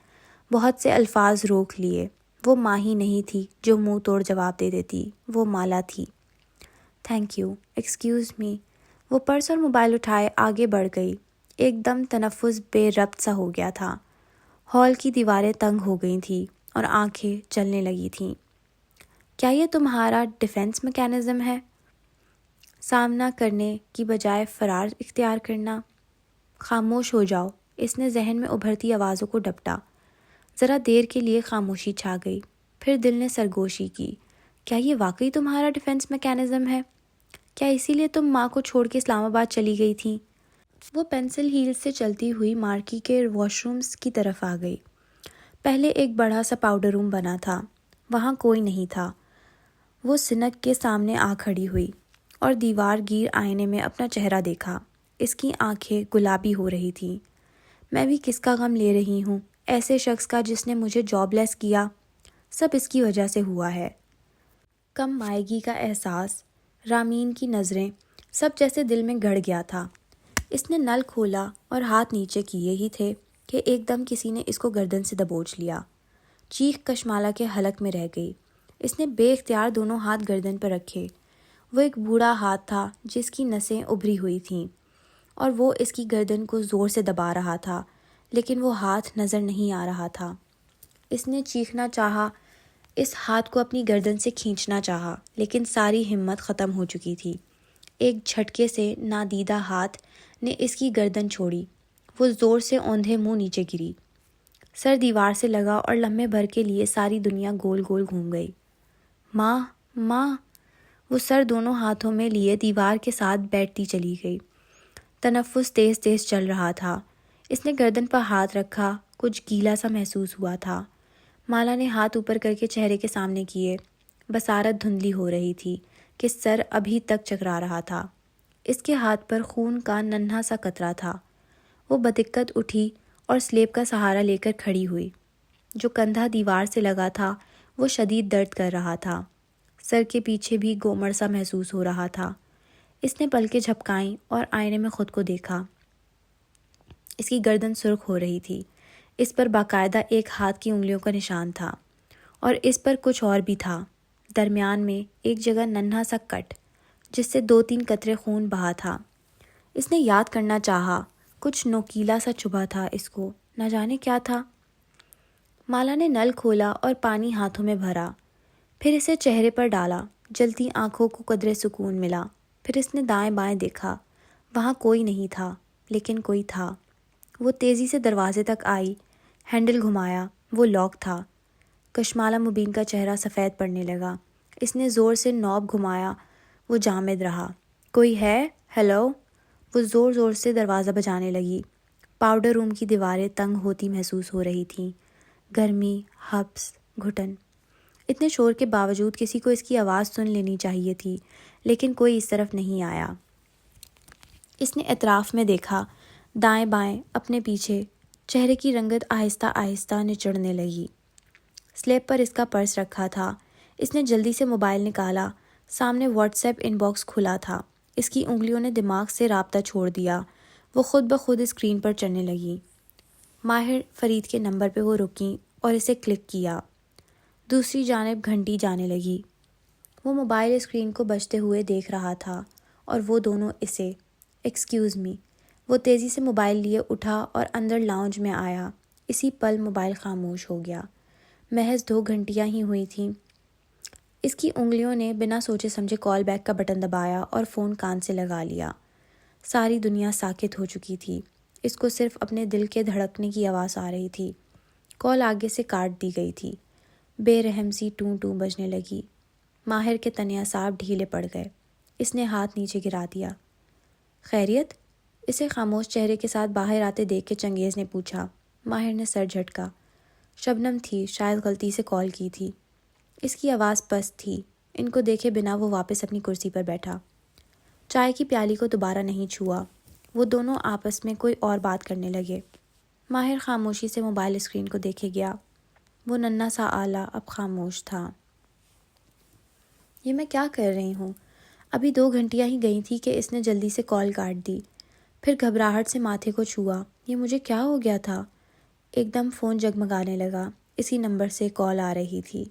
بہت سے الفاظ روک لیے۔ وہ ماں ہی نہیں تھی جو منہ توڑ جواب دے دیتی، وہ مالا تھی۔ Thank you, excuse me. وہ پرس اور موبائل اٹھائے آگے بڑھ گئی۔ ایک دم تنفس بے ربط سا ہو گیا تھا۔ ہال کی دیواریں تنگ ہو گئی تھیں اور آنکھیں چلنے لگی تھیں۔ کیا یہ تمہارا ڈیفنس میکینزم ہے؟ سامنا کرنے کی بجائے فرار اختیار کرنا؟ خاموش ہو جاؤ، اس نے ذہن میں ابھرتی آوازوں کو ڈپٹا۔ ذرا دیر کے لیے خاموشی چھا گئی، پھر دل نے سرگوشی کی، کیا یہ واقعی تمہارا ڈیفنس میکینزم ہے؟ کیا اسی لیے تم ماں کو چھوڑ کے اسلام آباد چلی گئی تھی؟ وہ پینسل ہیل سے چلتی ہوئی مارکی کے واش رومز کی طرف آ گئی۔ پہلے ایک بڑا سا پاؤڈر روم بنا تھا، وہاں کوئی نہیں تھا۔ وہ سنک کے سامنے آ کھڑی ہوئی اور دیوار گیر آئینے میں اپنا چہرہ دیکھا۔ اس کی آنکھیں گلابی ہو رہی تھیں۔ میں بھی کس کا غم لے رہی ہوں؟ ایسے شخص کا جس نے مجھے جاب لیس کیا۔ سب اس کی وجہ سے ہوا ہے۔ کم مائیگی کا احساس، رامین کی نظریں، سب جیسے دل میں گڑ گیا تھا۔ اس نے نل کھولا اور ہاتھ نیچے کیے ہی تھے کہ ایک دم کسی نے اس کو گردن سے دبوچ لیا۔ چیخ کشمالا کے حلق میں رہ گئی۔ اس نے بے اختیار دونوں ہاتھ گردن پر رکھے۔ وہ ایک بوڑھا ہاتھ تھا جس کی نسیں ابھری ہوئی تھیں اور وہ اس کی گردن کو زور سے دبا رہا تھا، لیکن وہ ہاتھ نظر نہیں آ رہا تھا۔ اس نے چیخنا چاہا، اس ہاتھ کو اپنی گردن سے کھینچنا چاہا، لیکن ساری ہمت ختم ہو چکی تھی۔ ایک جھٹکے سے نادیدہ ہاتھ نے اس کی گردن چھوڑی۔ وہ زور سے اوندھے منہ نیچے گری۔ سر دیوار سے لگا اور لمحے بھر کے لیے ساری دنیا گول گول گھوم گئی۔ ماں، ماں! وہ سر دونوں ہاتھوں میں لیے دیوار کے ساتھ بیٹھتی چلی گئی۔ تنفس تیز تیز چل رہا تھا۔ اس نے گردن پر ہاتھ رکھا، کچھ گیلا سا محسوس ہوا تھا۔ مالا نے ہاتھ اوپر کر کے چہرے کے سامنے کیے۔ بصارت دھندلی ہو رہی تھی کہ سر ابھی تک چکرا رہا تھا۔ اس کے ہاتھ پر خون کا ننھا سا قطرہ تھا۔ وہ بدقت اٹھی اور سلیب کا سہارا لے کر کھڑی ہوئی۔ جو کندھا دیوار سے لگا تھا وہ شدید درد کر رہا تھا۔ سر کے پیچھے بھی گومڑ سا محسوس ہو رہا تھا۔ اس نے پلکیں جھپکائیں اور آئینے میں خود کو دیکھا۔ اس کی گردن سرخ ہو رہی تھی۔ اس پر باقاعدہ ایک ہاتھ کی انگلیوں کا نشان تھا اور اس پر کچھ اور بھی تھا۔ درمیان میں ایک جگہ ننھا سا کٹ جس سے 2-3 قطرے خون بہا تھا۔ اس نے یاد کرنا چاہا، کچھ نوکیلا سا چبھا تھا اس کو، نہ جانے کیا تھا۔ مالا نے نل کھولا اور پانی ہاتھوں میں بھرا، پھر اسے چہرے پر ڈالا۔ جلتی آنکھوں کو قدرے سکون ملا۔ پھر اس نے دائیں بائیں دیکھا، وہاں کوئی نہیں تھا، لیکن کوئی تھا۔ وہ تیزی سے دروازے تک آئی، ہینڈل گھمایا، وہ لاک تھا۔ کشمالا مبین کا چہرہ سفید پڑنے لگا۔ اس نے زور سے نوب گھمایا، وہ جامد رہا۔ کوئی ہے؟ ہیلو؟ وہ زور زور سے دروازہ بجانے لگی۔ پاؤڈر روم کی دیواریں تنگ ہوتی محسوس ہو رہی تھیں۔ گرمی، حبس، گھٹن۔ اتنے شور کے باوجود کسی کو اس کی آواز سن لینی چاہیے تھی، لیکن کوئی اس طرف نہیں آیا۔ اس نے اطراف میں دیکھا، دائیں بائیں، اپنے پیچھے۔ چہرے کی رنگت آہستہ آہستہ نچڑنے لگی۔ سلیب پر اس کا پرس رکھا تھا۔ اس نے جلدی سے موبائل نکالا۔ سامنے واٹس ایپ ان باکس کھلا تھا۔ اس کی انگلیوں نے دماغ سے رابطہ چھوڑ دیا۔ وہ خود بخود اسکرین پر چڑھنے لگیں۔ ماہر فرید کے نمبر پہ وہ رکیں اور اسے کلک کیا۔ دوسری جانب گھنٹی جانے لگی۔ وہ موبائل اسکرین کو بجتے ہوئے دیکھ رہا تھا اور وہ دونوں اسے۔ Excuse me. وہ تیزی سے موبائل لیے اٹھا اور اندر لاؤنج میں آیا۔ اسی پل موبائل خاموش ہو گیا۔ محض 2 گھنٹیاں ہی ہوئی تھیں۔ اس کی انگلیوں نے بنا سوچے سمجھے کال بیک کا بٹن دبایا اور فون کان سے لگا لیا۔ ساری دنیا ساکت ہو چکی تھی۔ اس کو صرف اپنے دل کے دھڑکنے کی آواز آ رہی تھی۔ کال آگے سے کاٹ دی گئی تھی۔ بے رحم سی ٹوں ٹوں بجنے لگی۔ ماہر کے تنے اعصاب ڈھیلے پڑ گئے۔ اس نے ہاتھ نیچے گرا دیا۔ خیریت؟ اسے خاموش چہرے کے ساتھ باہر آتے دیکھ کے چنگیز نے پوچھا۔ ماہر نے سر جھٹکا۔ شبنم تھی، شاید غلطی سے کال کی تھی۔ اس کی آواز پست تھی۔ ان کو دیکھے بنا وہ واپس اپنی کرسی پر بیٹھا۔ چائے کی پیالی کو دوبارہ نہیں چھوا۔ وہ دونوں آپس میں کوئی اور بات کرنے لگے۔ ماہر خاموشی سے موبائل اسکرین کو دیکھے گیا۔ وہ ننھا سا آلہ اب خاموش تھا۔ یہ میں کیا کر رہی ہوں؟ ابھی 2 گھنٹیاں ہی گئی تھی کہ اس نے جلدی سے کال کاٹ دی، پھر گھبراہٹ سے ماتھے کو چھوا۔ یہ مجھے کیا ہو گیا تھا؟ ایک دم فون جگمگانے لگا۔ اسی نمبر سے کال آ رہی تھی۔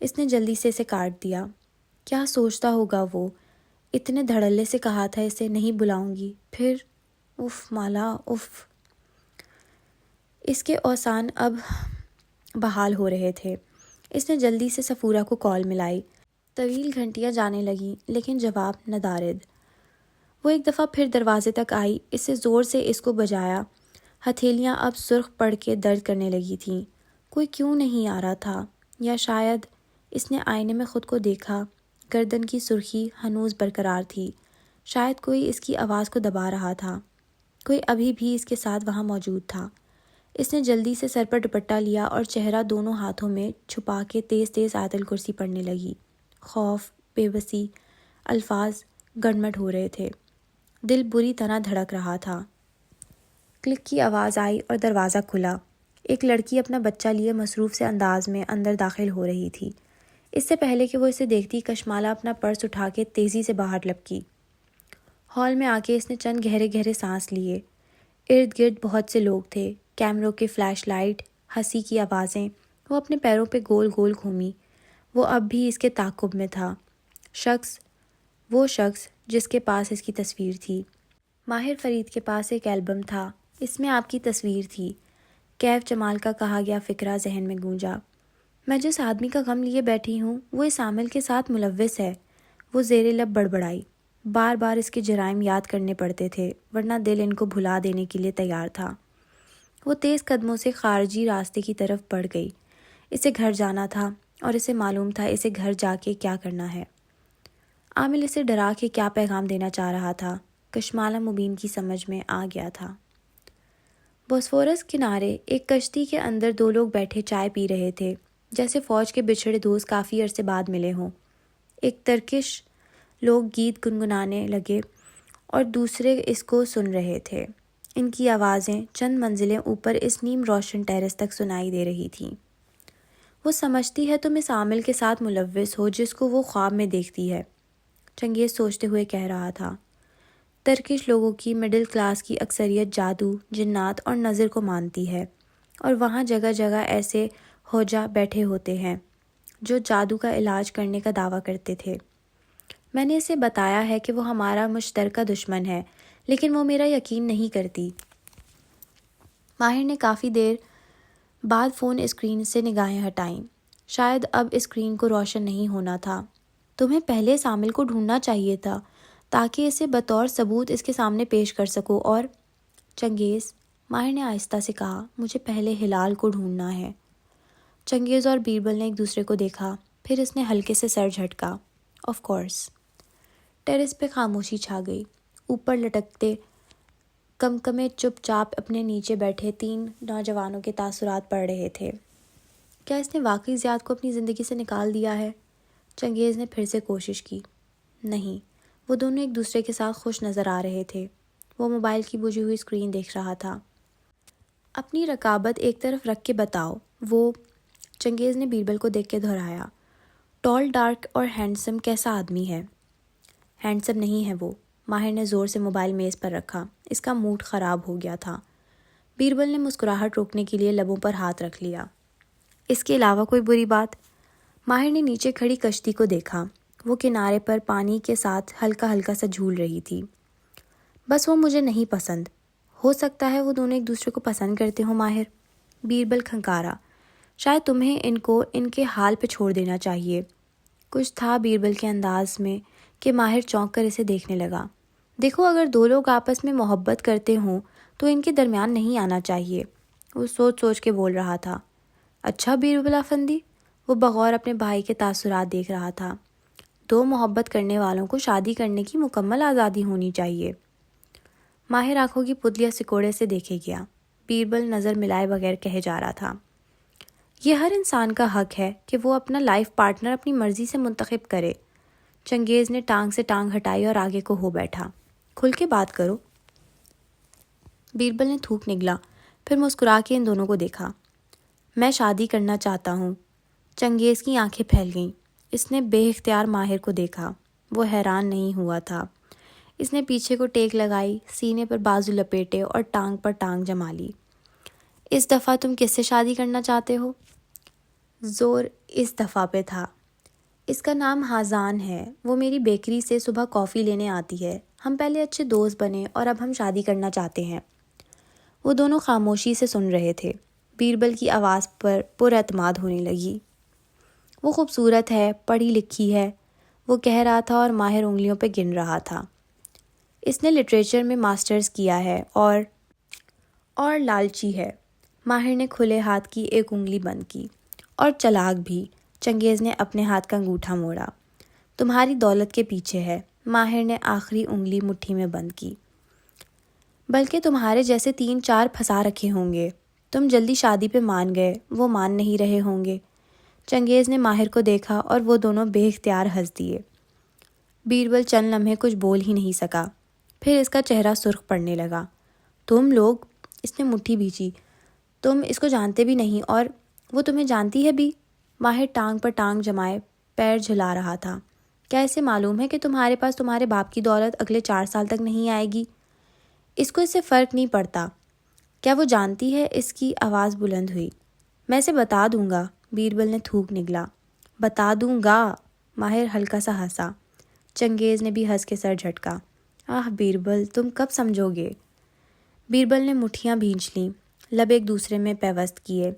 اس نے جلدی سے اسے کاٹ دیا۔ کیا سوچتا ہوگا وہ؟ اتنے دھڑلے سے کہا تھا اسے نہیں بلاؤں گی، پھر اف مالا اف۔ اس کے اوسان اب بحال ہو رہے تھے۔ اس نے جلدی سے صفورہ کو کال ملائی۔ طویل گھنٹیاں جانے لگیں لیکن جواب ندارد۔ وہ ایک دفعہ پھر دروازے تک آئی۔ اس سے زور سے اس کو بجایا۔ ہتھیلیاں اب سرخ پڑ کے درد کرنے لگی تھیں۔ کوئی کیوں نہیں آ رہا تھا؟ یا شاید اس نے آئینے میں خود کو دیکھا، گردن کی سرخی ہنوز برقرار تھی۔ شاید کوئی اس کی آواز کو دبا رہا تھا، کوئی ابھی بھی اس کے ساتھ وہاں موجود تھا۔ اس نے جلدی سے سر پر دوپٹہ لیا اور چہرہ دونوں ہاتھوں میں چھپا کے تیز تیز آیت الکرسی پڑھنے لگی۔ خوف، بے بسی، الفاظ گڑمٹ ہو رہے تھے، دل بری طرح دھڑک رہا تھا۔ کلک کی آواز آئی اور دروازہ کھلا۔ ایک لڑکی اپنا بچہ لیے مصروف سے انداز میں اندر داخل ہو رہی تھی۔ اس سے پہلے کہ وہ اسے دیکھتی، کشمالہ اپنا پرس اٹھا کے تیزی سے باہر لپکی۔ ہال میں آ کے اس نے چند گہرے گہرے سانس لیے۔ ارد گرد بہت سے لوگ تھے، کیمروں کے فلیش لائٹ، ہنسی کی آوازیں۔ وہ اپنے پیروں پہ گول گول گھومی۔ وہ اب بھی اس کے تعاقب میں تھا، وہ شخص جس کے پاس اس کی تصویر تھی۔ ماہر فرید کے پاس ایک البم تھا، اس میں آپ کی تصویر تھی۔ کیف جمال کا کہا گیا فقرہ ذہن میں گونجا۔ میں جس آدمی کا غم لیے بیٹھی ہوں وہ اس عامل کے ساتھ ملوث ہے۔ وہ زیر لب بڑبڑائی۔ بار بار اس کے جرائم یاد کرنے پڑتے تھے، ورنہ دل ان کو بھلا دینے کے لیے تیار تھا۔ وہ تیز قدموں سے خارجی راستے کی طرف بڑھ گئی۔ اسے گھر جانا تھا اور اسے معلوم تھا اسے گھر جا کے کیا کرنا ہے۔ عامل اسے ڈرا کے کیا پیغام دینا چاہ رہا تھا، کشمالہ مبین کی سمجھ میں آ گیا تھا۔ بوسفورس کنارے ایک کشتی کے اندر دو لوگ بیٹھے چائے پی رہے تھے، جیسے فوج کے بچھڑے دوست کافی عرصے بعد ملے ہوں۔ ایک ترکش لوگ گیت گنگنانے لگے اور دوسرے اس کو سن رہے تھے۔ ان کی آوازیں چند منزلیں اوپر اس نیم روشن ٹیرس تک سنائی دے رہی تھیں۔ وہ سمجھتی ہے تم اس عامل کے ساتھ ملوث ہو جس کو وہ خواب میں دیکھتی ہے، چنگیز سوچتے ہوئے کہہ رہا تھا۔ ترکش لوگوں کی مڈل کلاس کی اکثریت جادو، جنات اور نظر کو مانتی ہے، اور وہاں جگہ جگہ ایسے ہوجا بیٹھے ہوتے ہیں جو جادو کا علاج کرنے کا دعویٰ کرتے تھے۔ میں نے اسے بتایا ہے کہ وہ ہمارا مشترکہ دشمن ہے، لیکن وہ میرا یقین نہیں کرتی۔ ماہر نے کافی دیر بعد فون اسکرین سے نگاہیں ہٹائیں۔ شاید اب اسکرین کو روشن نہیں ہونا تھا۔ تمہیں پہلے اس عامل کو ڈھونڈنا چاہیے تھا تاکہ اسے بطور ثبوت اس کے سامنے پیش کر سکو، اور چنگیز، ماہر نے آہستہ سے کہا، مجھے پہلے ہلال کو ڈھونڈنا ہے۔ چنگیز اور بیربل نے ایک دوسرے کو دیکھا، پھر اس نے ہلکے سے سر جھٹکا۔ Of course. ٹیرس پہ خاموشی چھا گئی۔ اوپر لٹکتے کمکمے چپ چاپ اپنے نیچے بیٹھے تین نوجوانوں کے تاثرات پڑھ رہے تھے۔ کیا اس نے واقعی زیاد کو اپنی زندگی سے نکال دیا ہے؟ چنگیز نے پھر سے کوشش کی۔ نہیں، وہ دونوں ایک دوسرے کے ساتھ خوش نظر آ رہے تھے۔ وہ موبائل کی بجھی ہوئی اسکرین دیکھ رہا تھا۔ اپنی رقابت ایک طرف رکھ کے بتاؤ، وہ، چنگیز نے بیربل کو دیکھ کے دہرایا، ٹال، ڈارک اور ہینڈسم کیسا آدمی ہے؟ ہینڈسم نہیں ہے وہ۔ ماہر نے زور سے موبائل میز پر رکھا، اس کا موڈ خراب ہو گیا تھا۔ بیربل نے مسکراہٹ روکنے کے لیے لبوں پر ہاتھ رکھ لیا۔ اس کے علاوہ کوئی بری بات؟ ماہر نے نیچے کھڑی کشتی کو دیکھا، وہ کنارے پر پانی کے ساتھ ہلکا ہلکا سا جھول رہی تھی۔ بس وہ مجھے نہیں پسند۔ ہو سکتا ہے وہ دونوں ایک دوسرے کو پسند کرتے ہوں ماہر۔ بیربل کھنکارا، شاید تمہیں ان کو ان کے حال پہ چھوڑ دینا چاہیے۔ کچھ تھا بیربل کے انداز میں کہ ماہر چونک کر اسے دیکھنے لگا۔ دیکھو، اگر دو لوگ آپس میں محبت کرتے ہوں تو ان کے درمیان نہیں آنا چاہیے۔ وہ سوچ سوچ کے بول رہا تھا۔ اچھا بیربل افندی، وہ بغور اپنے بھائی کے تاثرات دیکھ رہا تھا۔ دو محبت کرنے والوں کو شادی کرنے کی مکمل آزادی ہونی چاہیے۔ ماہر آنکھوں کی پتلیاں سکوڑے سے دیکھے گیا۔ بیربل نظر ملائے بغیر کہے جا رہا تھا، یہ ہر انسان کا حق ہے کہ وہ اپنا لائف پارٹنر اپنی مرضی سے منتخب کرے۔ چنگیز نے ٹانگ سے ٹانگ ہٹائی اور آگے کو ہو بیٹھا۔ کھل کے بات کرو۔ بیربل نے تھوک نگلا، پھر مسکرا کے ان دونوں کو دیکھا۔ میں شادی کرنا چاہتا ہوں۔ چنگیز کی آنکھیں پھیل گئیں۔ اس نے بے اختیار ماہر کو دیکھا۔ وہ حیران نہیں ہوا تھا۔ اس نے پیچھے کو ٹیک لگائی، سینے پر بازو لپیٹے اور ٹانگ پر ٹانگ جما لی۔ اس دفعہ تم کس سے شادی کرنا چاہتے ہو؟ زور اس دفعہ پہ تھا۔ اس کا نام حازان ہے، وہ میری بیکری سے صبح کافی لینے آتی ہے۔ ہم پہلے اچھے دوست بنے اور اب ہم شادی کرنا چاہتے ہیں۔ وہ دونوں خاموشی سے سن رہے تھے۔ بیربل کی آواز پر اعتماد ہونے لگی۔ وہ خوبصورت ہے، پڑھی لکھی ہے، وہ کہہ رہا تھا اور ماہر انگلیوں پہ گن رہا تھا۔ اس نے لٹریچر میں ماسٹرز کیا ہے اور لالچی ہے۔ ماہر نے کھلے ہاتھ کی ایک انگلی بند کی۔ اور چلاک بھی۔ چنگیز نے اپنے ہاتھ کا انگوٹھا موڑا۔ تمہاری دولت کے پیچھے ہے۔ ماہر نے آخری انگلی مٹھی میں بند کی۔ بلکہ تمہارے جیسے 3-4 پھنسا رکھے ہوں گے۔ تم جلدی شادی پہ مان گئے، وہ مان نہیں رہے ہوں گے۔ چنگیز نے ماہر کو دیکھا اور وہ دونوں بے اختیار ہنس دیے۔ بیربل چند لمحے کچھ بول ہی نہیں سکا، پھر اس کا چہرہ سرخ پڑنے لگا۔ تم لوگ، اس نے مٹھی بھینچی، تم اس کو جانتے بھی نہیں اور وہ تمہیں جانتی ہے بھی۔ ماہر ٹانگ پر ٹانگ جمائے پیر جھلا رہا تھا۔ کیا اسے معلوم ہے کہ تمہارے پاس تمہارے باپ کی دولت اگلے 4 سال تک نہیں آئے گی؟ اس کو اس سے فرق نہیں پڑتا۔ کیا وہ جانتی ہے؟ اس کی آواز بلند ہوئی۔ میں اسے بتا دوں گا۔ بیربل نے تھوک نگلا۔ بتا دوں گا۔ ماہر ہلکا سا ہنسا۔ چنگیز نے بھی ہنس کے سر جھٹکا۔ آہ بیربل، تم کب سمجھو گے؟ بیربل نے مٹھیاں بھینچ لیں، لب ایک دوسرے میں پیوست کیے۔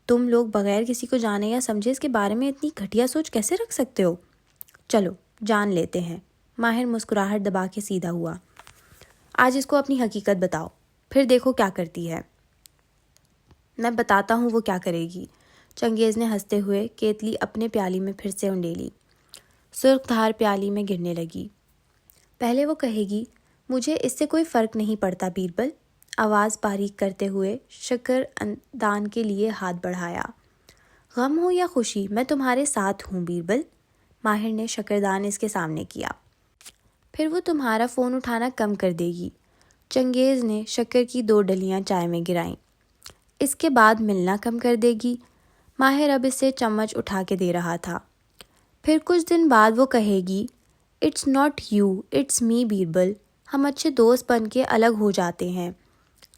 تم لوگ بغیر کسی کو جانے یا سمجھے اس کے بارے میں اتنی گھٹیا سوچ کیسے رکھ سکتے ہو؟ چلو جان لیتے ہیں۔ ماہر مسکراہٹ دبا کے سیدھا ہوا۔ آج اس کو اپنی حقیقت بتاؤ، پھر دیکھو کیا کرتی ہے۔ میں بتاتا ہوں وہ کیا کرے گی۔ چنگیز نے ہنستے ہوئے کیتلی اپنے پیالی میں پھر سے انڈیلی۔ سرخ دھار پیالی میں گرنے لگی۔ پہلے وہ کہے گی مجھے اس سے کوئی فرق نہیں پڑتا بیربل، آواز باریک کرتے ہوئے شکر دان کے لیے ہاتھ بڑھایا۔ غم ہو یا خوشی میں تمہارے ساتھ ہوں بیربل۔ ماہر نے شکردان اس کے سامنے کیا۔ پھر وہ تمہارا فون اٹھانا کم کر دے گی۔ چنگیز نے شکر کی 2 ڈلیاں چائے میں گرائیں۔ اس کے بعد ملنا کم کر دے گی۔ ماہر اب اسے چمچ اٹھا کے دے رہا تھا۔ پھر کچھ دن بعد وہ کہے گی it's not you it's me Birbal, ہم اچھے دوست بن کے الگ ہو جاتے ہیں۔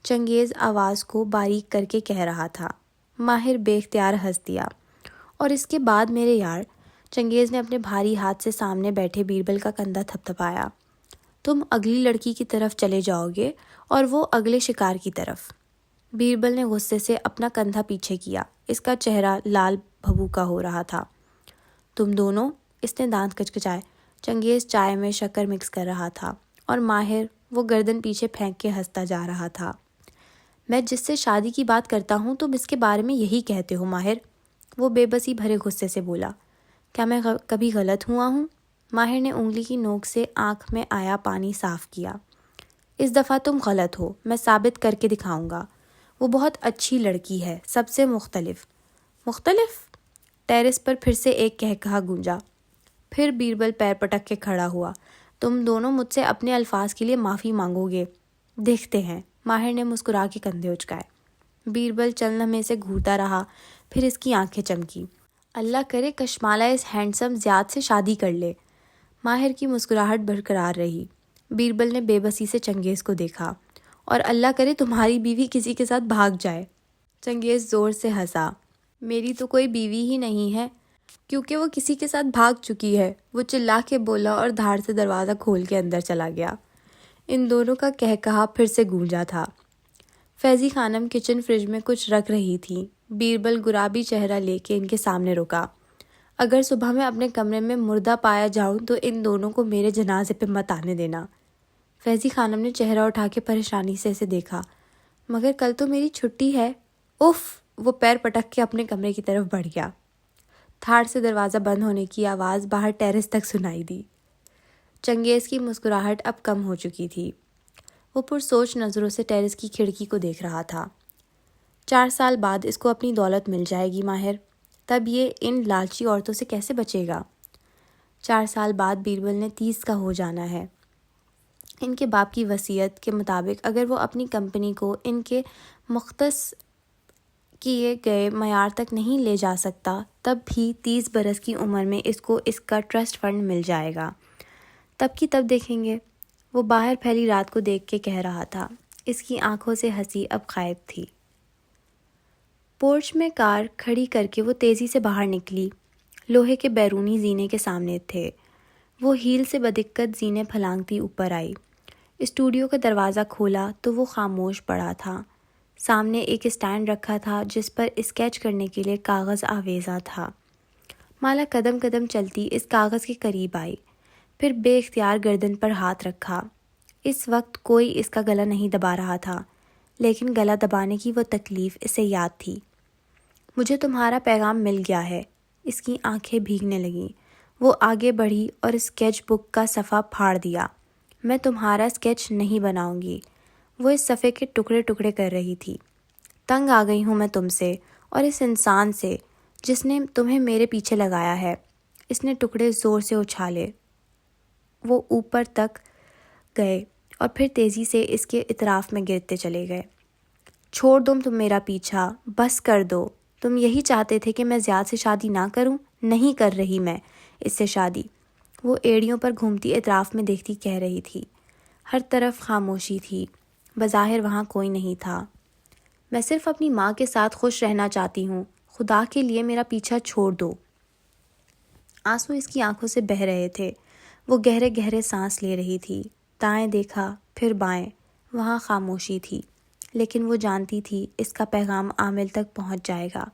چنگیز آواز کو باریک کر کے کہہ رہا تھا۔ ماہر بے اختیار ہنس دیا۔ اور اس کے بعد میرے یار، چنگیز نے اپنے بھاری ہاتھ سے سامنے بیٹھے بیربل کا کندھا تھپتھپایا، تم اگلی لڑکی کی طرف چلے جاؤ گے اور وہ اگلے شکار کی طرف۔ بیربل نے غصے سے اپنا کندھا پیچھے کیا، اس کا چہرہ لال بھبوکا ہو رہا تھا۔ تم دونوں، اس نے دانت کچکچائے۔ چنگیز چائے میں شکر مکس کر رہا تھا اور ماہر وہ گردن پیچھے پھینک کے ہنستا جا رہا تھا۔ میں جس سے شادی کی بات کرتا ہوں تم اس کے بارے میں یہی کہتے ہو ماہر، وہ بے بسی بھرے غصے سے بولا۔ کیا میں کبھی غلط ہوا ہوں؟ ماہر نے انگلی کی نوک سے آنکھ میں آیا پانی صاف کیا۔ اس دفعہ تم غلط ہو، میں ثابت کر کے دکھاؤں گا۔ وہ بہت اچھی لڑکی ہے، سب سے مختلف۔ مختلف؟ ٹیرس پر پھر سے ایک کہکہا گونجا۔ پھر بیربل پیر پٹک کے کھڑا ہوا۔ تم دونوں مجھ سے اپنے الفاظ کے لیے معافی مانگو گے، دیکھتے ہیں۔ ماہر نے مسکرا کے کندھے اچکائے۔ بیربل چند لمحے سے گھورتا رہا، پھر اس کی آنکھیں چمکی۔ اللہ کرے کشمالہ اس ہینڈسم زیاد سے شادی کر لے۔ ماہر کی مسکراہٹ برقرار رہی۔ بیربل نے بے بسی سے چنگیز کو دیکھا۔ اور اللہ کرے تمہاری بیوی کسی کے ساتھ بھاگ جائے۔ چنگیز زور سے ہنسا۔ میری تو کوئی بیوی ہی نہیں ہے، کیونکہ وہ کسی کے ساتھ بھاگ چکی ہے، وہ چلا کے بولا اور دھاڑ سے دروازہ کھول کے اندر چلا گیا۔ ان دونوں کا کہکہا پھر سے گونجا تھا۔ فیضی خانم کچن فریج میں کچھ رکھ رہی تھی۔ بیربل گلابی چہرہ لے کے ان کے سامنے رکا۔ اگر صبح میں اپنے کمرے میں مردہ پایا جاؤں تو ان دونوں کو میرے جنازے پہ مت آنے دینا۔ فیضی خانم نے چہرہ اٹھا کے پریشانی سے اسے دیکھا۔ مگر کل تو میری چھٹی ہے۔ اف! وہ پیر پٹک کے اپنے کمرے کی طرف بڑھ گیا۔ دھاڑ سے دروازہ بند ہونے کی آواز باہر ٹیرس تک سنائی دی۔ چنگیز کی مسکراہٹ اب کم ہو چکی تھی۔ وہ پرسوچ نظروں سے ٹیرس کی کھڑکی کو دیکھ رہا تھا۔ 4 سال بعد اس کو اپنی دولت مل جائے گی ماہر، تب یہ ان لالچی عورتوں سے کیسے بچے گا؟ 4 سال بعد بیربل نے 30 کا ہو جانا ہے۔ ان کے باپ کی وصیت کے مطابق اگر وہ اپنی کمپنی کو ان کے مختص کیے گئے معیار تک نہیں لے جا سکتا، تب بھی 30 برس کی عمر میں اس کو اس کا ٹرسٹ فنڈ مل جائے گا۔ تب کی تب دیکھیں گے۔ وہ باہر پھیلی رات کو دیکھ کے کہہ رہا تھا۔ اس کی آنکھوں سے ہنسی اب غائب تھی۔ پورچ میں کار کھڑی کر کے وہ تیزی سے باہر نکلی۔ لوہے کے بیرونی زینے کے سامنے تھے۔ وہ ہیل سے بدقت زینے پھلانگتی اوپر آئی۔ اسٹوڈیو کا دروازہ کھولا تو وہ خاموش پڑا تھا۔ سامنے ایک اسٹینڈ رکھا تھا جس پر اسکیچ کرنے کے لیے کاغذ آویزاں تھا۔ مالا قدم قدم چلتی اس کاغذ کے قریب آئی، پھر بے اختیار گردن پر ہاتھ رکھا۔ اس وقت کوئی اس کا گلا نہیں دبا رہا تھا۔ لیکن گلا دبانے کی وہ تکلیف اسے یاد تھی۔ مجھے تمہارا پیغام مل گیا ہے۔ اس کی آنکھیں بھیگنے لگیں۔ وہ آگے بڑھی اور اسکیچ بک کا صفحہ پھاڑ دیا۔ میں تمہارا اسکیچ نہیں بناؤں گی۔ وہ اس صفحے کے ٹکڑے ٹکڑے کر رہی تھی۔ تنگ آ گئی ہوں میں تم سے اور اس انسان سے جس نے تمہیں میرے پیچھے لگایا ہے۔ اس نے ٹکڑے زور سے اچھالے۔ وہ اوپر تک گئے اور پھر تیزی سے اس کے اطراف میں گرتے چلے گئے۔ چھوڑ دو تم میرا پیچھا، بس کر دو۔ تم یہی چاہتے تھے کہ میں زیاد سے شادی نہ کروں؟ نہیں کر رہی میں اس سے شادی۔ وہ ایڑیوں پر گھومتی اطراف میں دیکھتی کہہ رہی تھی۔ ہر طرف خاموشی تھی۔ بظاہر وہاں کوئی نہیں تھا۔ میں صرف اپنی ماں کے ساتھ خوش رہنا چاہتی ہوں۔ خدا کے لیے میرا پیچھا چھوڑ دو۔ آنسو اس کی آنکھوں سے بہہ رہے تھے۔ وہ گہرے گہرے سانس لے رہی تھی۔ دائیں دیکھا، پھر بائیں۔ وہاں خاموشی تھی، لیکن وہ جانتی تھی اس کا پیغام عامل تک پہنچ جائے گا۔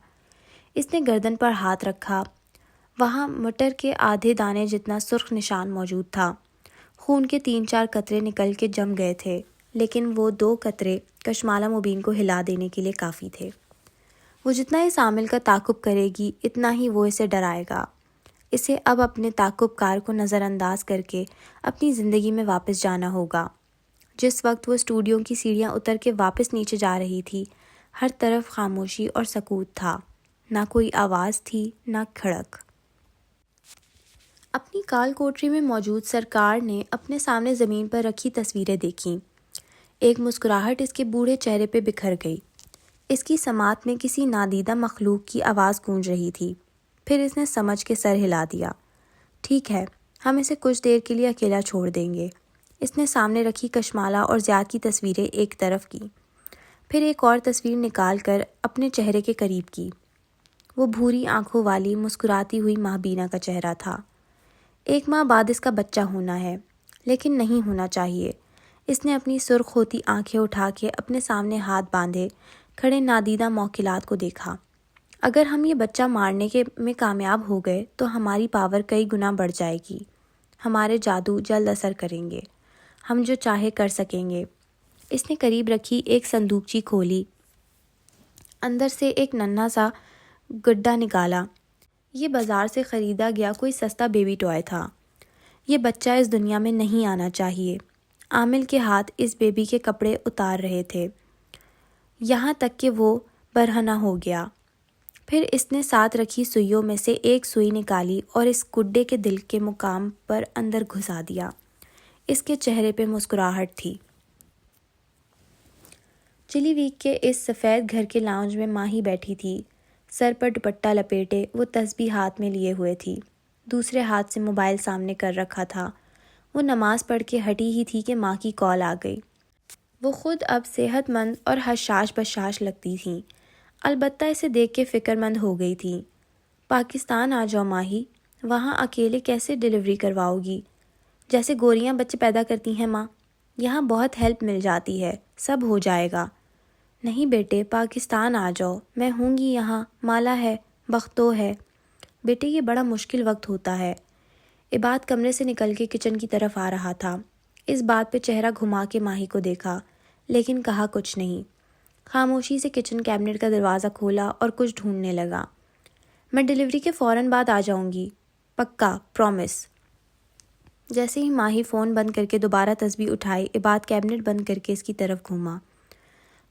اس نے گردن پر ہاتھ رکھا۔ وہاں مٹر کے آدھے دانے جتنا سرخ نشان موجود تھا۔ خون کے 3-4 قطرے نکل کے جم گئے تھے، لیکن وہ 2 قطرے کشمالہ مبین کو ہلا دینے کے لیے کافی تھے۔ وہ جتنا اس عامل کا تعاقب کرے گی، اتنا ہی وہ اسے ڈرائے گا۔ اسے اب اپنے تعاقب کار کو نظر انداز کر کے اپنی زندگی میں واپس جانا ہوگا۔ جس وقت وہ اسٹوڈیو کی سیڑھیاں اتر کے واپس نیچے جا رہی تھی، ہر طرف خاموشی اور سکوت تھا۔ نہ کوئی آواز تھی، نہ کھڑک۔ اپنی کال کوٹری میں موجود سرکار نے اپنے سامنے زمین پر رکھی تصویریں دیکھیں۔ ایک مسکراہٹ اس کے بوڑھے چہرے پہ بکھر گئی۔ اس کی سماعت میں کسی نادیدہ مخلوق کی آواز گونج رہی تھی۔ پھر اس نے سمجھ کے سر ہلا دیا۔ ٹھیک ہے، ہم اسے کچھ دیر کے لیے اکیلا چھوڑ دیں گے۔ اس نے سامنے رکھی کشمالہ اور زیاد کی تصویریں ایک طرف کی، پھر ایک اور تصویر نکال کر اپنے چہرے کے قریب کی۔ وہ بھوری آنکھوں والی مسکراتی ہوئی ماں بینا کا چہرہ تھا۔ 1 ماہ بعد اس کا بچہ ہونا ہے، لیکن نہیں ہونا چاہیے۔ اس نے اپنی سرخ ہوتی آنکھیں اٹھا کے اپنے سامنے ہاتھ باندھے کھڑے نادیدہ موکلات کو دیکھا۔ اگر ہم یہ بچہ مارنے میں کامیاب ہو گئے تو ہماری پاور کئی گنا بڑھ جائے گی۔ ہمارے جادو جلد اثر کریں گے۔ ہم جو چاہے کر سکیں گے۔ اس نے قریب رکھی ایک صندوقچی کھولی، اندر سے ایک ننھا سا گڈا نکالا۔ یہ بازار سے خریدا گیا کوئی سستا بیبی ٹوائے تھا۔ یہ بچہ اس دنیا میں نہیں آنا چاہیے۔ عامل کے ہاتھ اس بیبی کے کپڑے اتار رہے تھے، یہاں تک کہ وہ برہنہ ہو گیا۔ پھر اس نے ساتھ رکھی سوئیوں میں سے ایک سوئی نکالی اور اس گڈے کے دل کے مقام پر اندر گھسا دیا۔ اس کے چہرے پہ مسکراہٹ تھی۔ چلی ویک کے اس سفید گھر کے لاؤنج میں ماہی بیٹھی تھی، سر پر دوپٹہ لپیٹے، وہ تسبیح ہاتھ میں لیے ہوئے تھی، دوسرے ہاتھ سے موبائل سامنے کر رکھا تھا۔ وہ نماز پڑھ کے ہٹی ہی تھی کہ ماں کی کال آ گئی۔ وہ خود اب صحت مند اور حشاش بشاش لگتی تھیں، البتہ اسے دیکھ کے فکر مند ہو گئی تھی۔ پاکستان آ جاؤ ماہی، وہاں اکیلے کیسے ڈیلیوری کرواؤ گی؟ جیسے گوریاں بچے پیدا کرتی ہیں ماں، یہاں بہت ہیلپ مل جاتی ہے، سب ہو جائے گا۔ نہیں بیٹے، پاکستان آ جاؤ، میں ہوں گی یہاں، مالا ہے، بختو ہے۔ بیٹے یہ بڑا مشکل وقت ہوتا ہے۔ عباد کمرے سے نکل کے کچن کی طرف آ رہا تھا۔ اس بات پہ چہرہ گھما کے ماہی کو دیکھا، لیکن کہا کچھ نہیں۔ خاموشی سے کچن کیبنٹ کا دروازہ کھولا اور کچھ ڈھونڈنے لگا۔ میں ڈیلیوری کے فوراً بعد آ جاؤں گی، پکا، پرومس۔ جیسے ہی ماہی فون بند کر کے دوبارہ تسبیح اٹھائی، عباد کیبنٹ بند کر کے اس کی طرف گھوما۔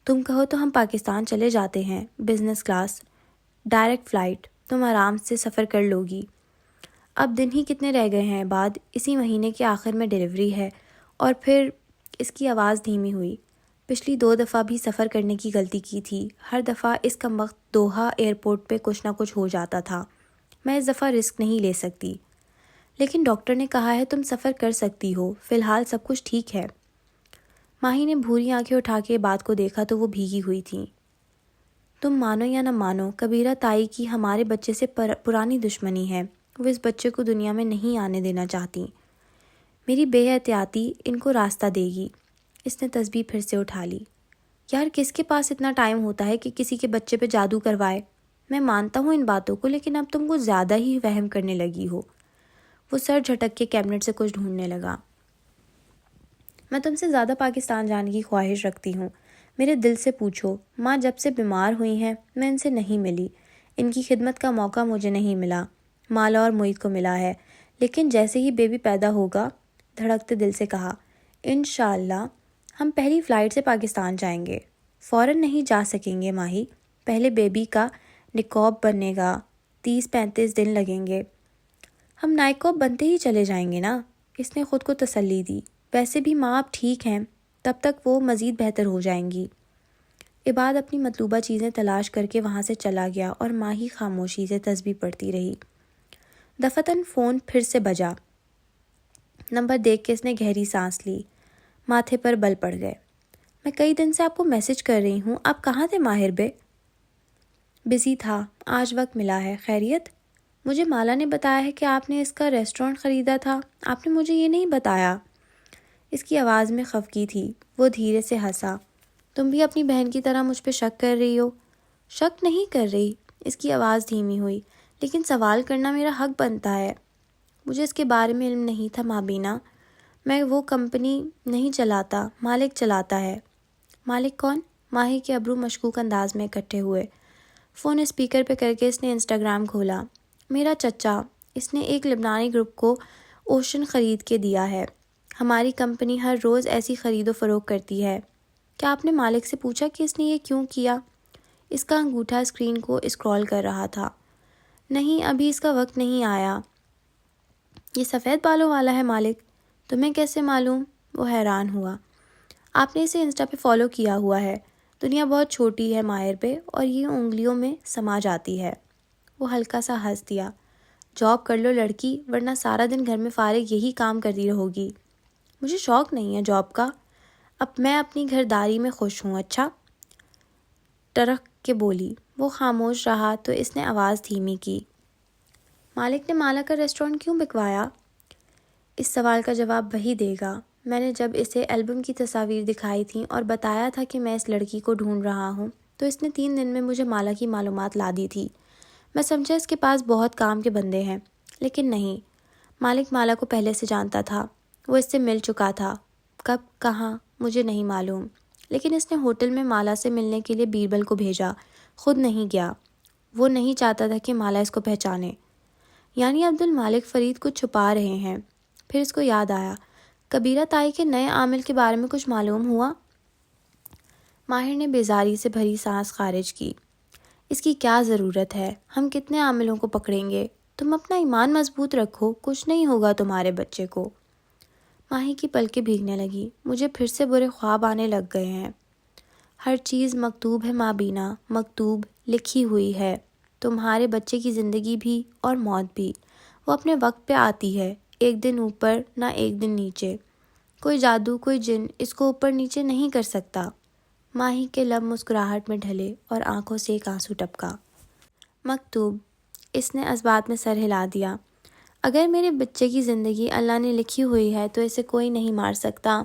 تم کہو تو ہم پاکستان چلے جاتے ہیں، بزنس کلاس، ڈائریکٹ فلائٹ، تم آرام سے سفر کر لو گی۔ اب دن ہی کتنے رہ گئے ہیں بعد، اسی مہینے کے آخر میں ڈیلیوری ہے۔ اور پھر اس کی آواز دھیمی ہوئی۔ پچھلی 2 دفعہ بھی سفر کرنے کی غلطی کی تھی، ہر دفعہ اس کمبخت دوحہ ایئرپورٹ پہ کچھ نہ کچھ ہو جاتا تھا۔ میں اس دفعہ رسک نہیں لے سکتی۔ لیکن ڈاکٹر نے کہا ہے تم سفر کر سکتی ہو، فی الحال سب کچھ ٹھیک ہے۔ ماہی نے بھوری آنکھیں اٹھا کے بات کو دیکھا تو وہ بھیگی ہوئی تھیں۔ تم مانو یا نہ مانو، کبیرہ تائی کی ہمارے بچے سے پرانی دشمنی ہے۔ وہ اس بچے کو دنیا میں نہیں آنے دینا چاہتی۔ میری بے احتیاطی ان کو راستہ دے گی۔ اس نے تسبیح پھر سے اٹھا لی۔ یار کس کے پاس اتنا ٹائم ہوتا ہے کہ کسی کے بچے پہ جادو کروائے؟ میں مانتا ہوں ان باتوں کو، لیکن اب تم کو زیادہ ہی وہم کرنے لگی ہو۔ وہ سر جھٹک کے کیبنٹ سے کچھ ڈھونڈنے لگا۔ میں تم سے زیادہ پاکستان جانے کی خواہش رکھتی ہوں۔ میرے دل سے پوچھو، ماں جب سے بیمار ہوئی ہیں میں ان سے نہیں ملی، ان کی خدمت کا موقع مجھے نہیں ملا، مالا اور معید کو ملا ہے، لیکن جیسے ہی بیبی پیدا ہوگا، دھڑکتے دل سے کہا، انشاءاللہ ہم پہلی فلائٹ سے پاکستان جائیں گے۔ فوراً نہیں جا سکیں گے ماہی، پہلے بیبی کا نکوب بنے گا، 30-35 دن لگیں گے۔ ہم نائکوب بنتے ہی چلے جائیں گے نا، اس نے خود کو تسلی دی، ویسے بھی ماں اب ٹھیک ہیں، تب تک وہ مزید بہتر ہو جائیں گی۔ عباد اپنی مطلوبہ چیزیں تلاش کر کے وہاں سے چلا گیا اور ماہی خاموشی سے تسبیح پڑھتی رہی۔ دفتن فون پھر سے بجا۔ نمبر دیکھ کے اس نے گہری سانس لی، ماتھے پر بل پڑ گئے۔ میں کئی دن سے آپ کو میسج کر رہی ہوں، آپ کہاں تھے ماہر بے؟ بزی تھا، آج وقت ملا ہے، خیریت؟ مجھے مالا نے بتایا ہے کہ آپ نے اس کا ریسٹورانٹ خریدا تھا، آپ نے مجھے یہ نہیں بتایا۔ اس کی آواز میں خفگی تھی، وہ دھیرے سے ہنسا۔ تم بھی اپنی بہن کی طرح مجھ پہ شک کر رہی ہو؟ شک نہیں کر رہی، اس کی آواز دھیمی ہوئی، لیکن سوال کرنا میرا حق بنتا ہے۔ مجھے اس کے بارے میں علم نہیں تھا مابینہ، میں وہ کمپنی نہیں چلاتا، مالک چلاتا ہے۔ مالک کون؟ ماہی کے ابرو مشکوک انداز میں اکٹھے ہوئے۔ فون اسپیکر پہ کر کے اس نے انسٹاگرام کھولا۔ میرا چچا، اس نے ایک لبنانی گروپ کو اوشن خرید کے دیا ہے، ہماری کمپنی ہر روز ایسی خرید و فروخت کرتی ہے۔ کیا آپ نے مالک سے پوچھا کہ اس نے یہ کیوں کیا؟ اس کا انگوٹھا اسکرین کو اسکرول کر رہا تھا۔ نہیں، ابھی اس کا وقت نہیں آیا۔ یہ سفید بالوں والا ہے مالک؟ تمہیں کیسے معلوم؟ وہ حیران ہوا۔ آپ نے اسے انسٹا پہ فالو کیا ہوا ہے، دنیا بہت چھوٹی ہے ماہر پہ، اور یہ انگلیوں میں سما جاتی ہے۔ وہ ہلکا سا ہنس دیا۔ جاب کر لو لڑکی، ورنہ سارا دن گھر میں فارغ یہی کام کرتی رہو گی۔ مجھے شوق نہیں ہے جاب کا، اب میں اپنی گھرداری میں خوش ہوں۔ اچھا، ٹرک کے بولی۔ وہ خاموش رہا تو اس نے آواز دھیمی کی، مالک نے مالا کا ریسٹورانٹ کیوں بکوایا؟ اس سوال کا جواب وہی دے گا۔ میں نے جب اسے البم کی تصاویر دکھائی تھیں اور بتایا تھا کہ میں اس لڑکی کو ڈھونڈ رہا ہوں، تو اس نے 3 دن میں مجھے مالا کی معلومات لا دی تھی۔ میں سمجھا اس کے پاس بہت کام کے بندے ہیں، لیکن نہیں، مالک مالا کو پہلے سے جانتا تھا، وہ اس سے مل چکا تھا۔ کب، کہاں، مجھے نہیں معلوم، لیکن اس نے ہوٹل میں مالا سے ملنے کے لیے بیربل کو بھیجا، خود نہیں گیا۔ وہ نہیں چاہتا تھا کہ مالا اس کو پہچانے۔ یعنی عبد المالک فرید کو چھپا رہے ہیں۔ پھر اس کو یاد آیا، کبیرہ تائی کے نئے عامل کے بارے میں کچھ معلوم ہوا؟ ماہر نے بیزاری سے بھری سانس خارج کی۔ اس کی کیا ضرورت ہے، ہم کتنے عاملوں کو پکڑیں گے، تم اپنا ایمان مضبوط رکھو، کچھ نہیں ہوگا تمہارے بچے کو۔ ماہی کی پلکیں بھیگنے لگی۔ مجھے پھر سے برے خواب آنے لگ گئے ہیں۔ ہر چیز مکتوب ہے مابینہ، مکتوب، لکھی ہوئی ہے، تمہارے بچے کی زندگی بھی اور موت بھی، وہ اپنے وقت پہ آتی ہے، ایک دن اوپر نہ ایک دن نیچے۔ کوئی جادو، کوئی جن اس کو اوپر نیچے نہیں کر سکتا۔ ماہی کے لب مسکراہٹ میں ڈھلے اور آنکھوں سے ایک آنسو ٹپکا۔ مکتوب، اس نے اثبات میں سر ہلا دیا۔ اگر میرے بچے کی زندگی اللہ نے لکھی ہوئی ہے تو اسے کوئی نہیں مار سکتا،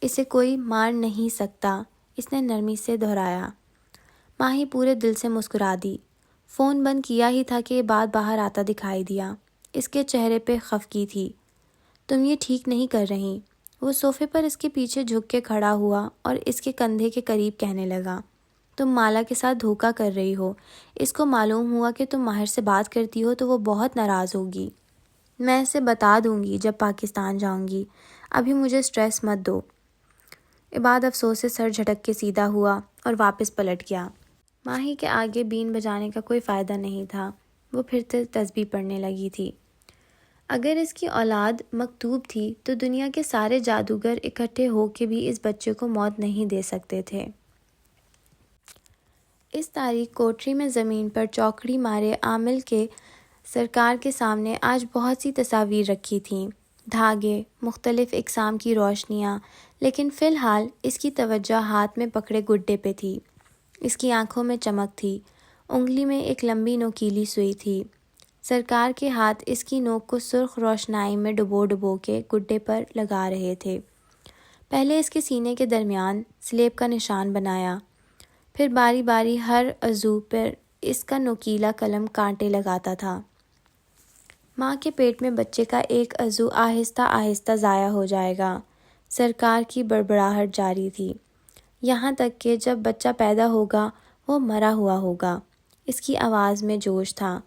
اسے کوئی مار نہیں سکتا، اس نے نرمی سے دہرایا۔ ماہی پورے دل سے مسکرا دی۔ فون بند کیا ہی تھا کہ عباد باہر آتا دکھائی دیا۔ اس کے چہرے پہ خفگی تھی۔ تم یہ ٹھیک نہیں کر رہی۔ وہ صوفے پر اس کے پیچھے جھک کے کھڑا ہوا اور اس کے کندھے کے قریب کہنے لگا، تم مالا کے ساتھ دھوکہ کر رہی ہو، اس کو معلوم ہوا کہ تم ماہر سے بات کرتی ہو تو وہ بہت ناراض ہوگی۔ میں اسے بتا دوں گی جب پاکستان جاؤں گی، ابھی مجھے سٹریس مت دو۔ عباد افسوس سے سر جھٹک کے سیدھا ہوا اور واپس پلٹ گیا۔ ماہی کے آگے بین بجانے کا کوئی فائدہ نہیں تھا، وہ پھر سے تسبیح پڑھنے لگی تھی۔ اگر اس کی اولاد مکتوب تھی تو دنیا کے سارے جادوگر اکٹھے ہو کے بھی اس بچے کو موت نہیں دے سکتے تھے۔ اس تاریک کوٹری میں زمین پر چوکڑی مارے عامل کے سرکار کے سامنے آج بہت سی تصاویر رکھی تھیں، دھاگے، مختلف اقسام کی روشنیاں، لیکن فی الحال اس کی توجہ ہاتھ میں پکڑے گڈے پہ تھی۔ اس کی آنکھوں میں چمک تھی، انگلی میں ایک لمبی نوکیلی سوئی تھی۔ سرکار کے ہاتھ اس کی نوک کو سرخ روشنائی میں ڈبو ڈبو کے گڈے پر لگا رہے تھے۔ پہلے اس کے سینے کے درمیان سلیب کا نشان بنایا، پھر باری باری ہر عضو پر اس کا نوکیلا قلم کانٹے لگاتا تھا۔ ماں کے پیٹ میں بچے کا ایک عضو آہستہ آہستہ ضائع ہو جائے گا، سرکار کی بڑبڑاہٹ جاری تھی۔ یہاں تک کہ جب بچہ پیدا ہوگا وہ مرا ہوا ہوگا۔ اس کی آواز میں جوش تھا۔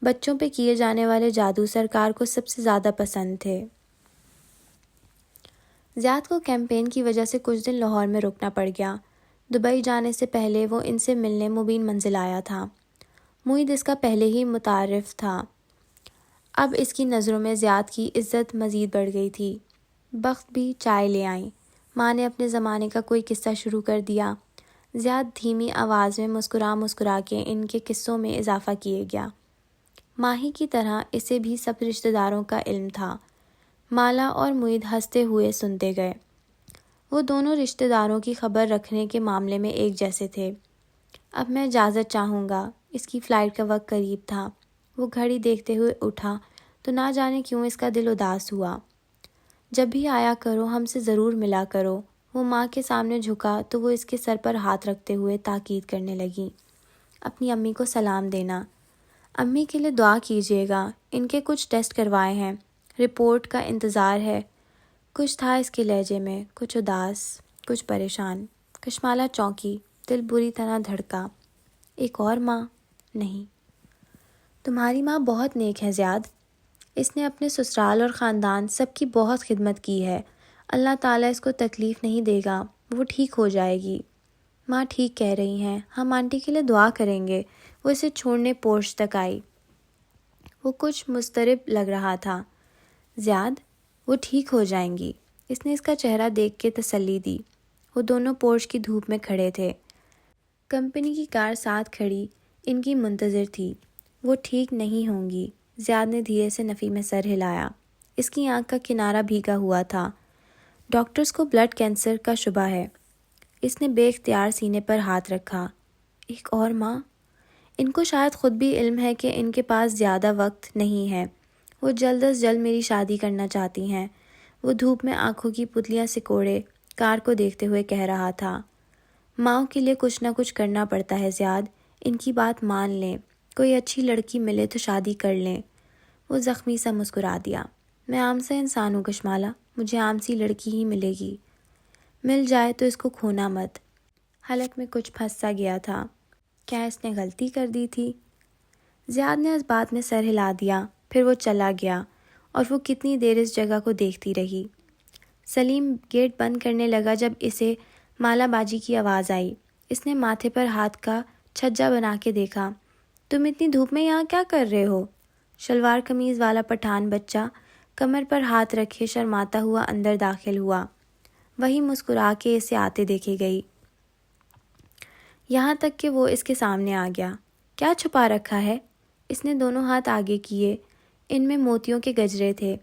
بچوں پہ کیے جانے والے جادو سرکار کو سب سے زیادہ پسند تھے۔ زیاد کو کیمپین کی وجہ سے کچھ دن لاہور میں رکنا پڑ گیا۔ دبئی جانے سے پہلے وہ ان سے ملنے مبین منزل آیا تھا۔ معید اس کا پہلے ہی متعارف تھا۔ اب اس کی نظروں میں زیاد کی عزت مزید بڑھ گئی تھی۔ بخت بھی چائے لے آئیں۔ ماں نے اپنے زمانے کا کوئی قصہ شروع کر دیا۔ زیاد دھیمی آواز میں مسکرا کے ان کے قصوں میں اضافہ کیے گیا۔ ماہی کی طرح اسے بھی سب رشتہ داروں کا علم تھا۔ مالا اور معید ہنستے ہوئے سنتے گئے۔ وہ دونوں رشتہ داروں کی خبر رکھنے کے معاملے میں ایک جیسے تھے۔ اب میں اجازت چاہوں گا۔ اس کی فلائٹ کا وقت قریب تھا۔ وہ گھڑی دیکھتے ہوئے اٹھا تو نہ جانے کیوں اس کا دل اداس ہوا۔ جب بھی آیا کرو ہم سے ضرور ملا کرو۔ وہ ماں کے سامنے جھکا تو وہ اس کے سر پر ہاتھ رکھتے ہوئے تاکید کرنے لگی۔ اپنی امی کو سلام دینا۔ امی کے لیے دعا کیجیے گا۔ ان کے کچھ ٹیسٹ کروائے ہیں، رپورٹ کا انتظار ہے۔ کچھ تھا اس کے لہجے میں، کچھ اداس، کچھ پریشان۔ کشمالہ چونکی، دل بری طرح دھڑکا۔ ایک اور ماں؟ نہیں۔ تمہاری ماں بہت نیک ہے زیاد۔ اس نے اپنے سسرال اور خاندان سب کی بہت خدمت کی ہے۔ اللہ تعالیٰ اس کو تکلیف نہیں دے گا، وہ ٹھیک ہو جائے گی۔ ماں ٹھیک کہہ رہی ہیں، ہم آنٹی کے لیے دعا کریں گے۔ وہ اسے چھوڑنے پورچ تک آئی۔ وہ کچھ مضطرب لگ رہا تھا۔ زیاد، وہ ٹھیک ہو جائیں گی۔ اس نے اس کا چہرہ دیکھ کے تسلی دی۔ وہ دونوں پورچ کی دھوپ میں کھڑے تھے۔ کمپنی کی کار ساتھ کھڑی ان کی منتظر تھی۔ وہ ٹھیک نہیں ہوں گی۔ زیاد نے دھیرے سے نفی میں سر ہلایا۔ اس کی آنکھ کا کنارہ بھیگا ہوا تھا۔ ڈاکٹرز کو بلڈ کینسر کا شبہ ہے۔ اس نے بے اختیار سینے پر ہاتھ رکھا۔ ایک اور ماں؟ ان کو شاید خود بھی علم ہے کہ ان کے پاس زیادہ وقت نہیں ہے۔ وہ جلد از جلد میری شادی کرنا چاہتی ہیں۔ وہ دھوپ میں آنکھوں کی پتلیاں سکوڑے کار کو دیکھتے ہوئے کہہ رہا تھا۔ ماؤں کے لیے کچھ نہ کچھ کرنا پڑتا ہے زیاد۔ ان کی بات مان لیں۔ کوئی اچھی لڑکی ملے تو شادی کر لیں۔ وہ زخمی سا مسکرا دیا۔ میں عام سا انسان ہوں کشمالہ، مجھے عام سی لڑکی ہی ملے گی۔ مل جائے تو اس کو کھونا مت۔ حلق میں کچھ پھنس سا گیا تھا۔ کیا اس نے غلطی کر دی تھی؟ زیاد نے اس بات میں سر ہلا دیا۔ پھر وہ چلا گیا اور وہ کتنی دیر اس جگہ کو دیکھتی رہی۔ سلیم گیٹ بند کرنے لگا جب اسے مالا باجی کی آواز آئی۔ اس نے ماتھے پر ہاتھ کا چھجا بنا کے دیکھا۔ تم اتنی دھوپ میں یہاں کیا کر رہے ہو؟ شلوار قمیض والا پٹھان بچہ کمر پر ہاتھ رکھے شرماتا ہوا اندر داخل ہوا۔ وہی مسکرا کے اسے آتے دیکھے گئی، یہاں تک کہ وہ اس کے سامنے آ گیا۔ کیا چھپا رکھا ہے؟ اس نے دونوں ہاتھ آگے کیے۔ ان میں موتیوں کے گجرے تھے۔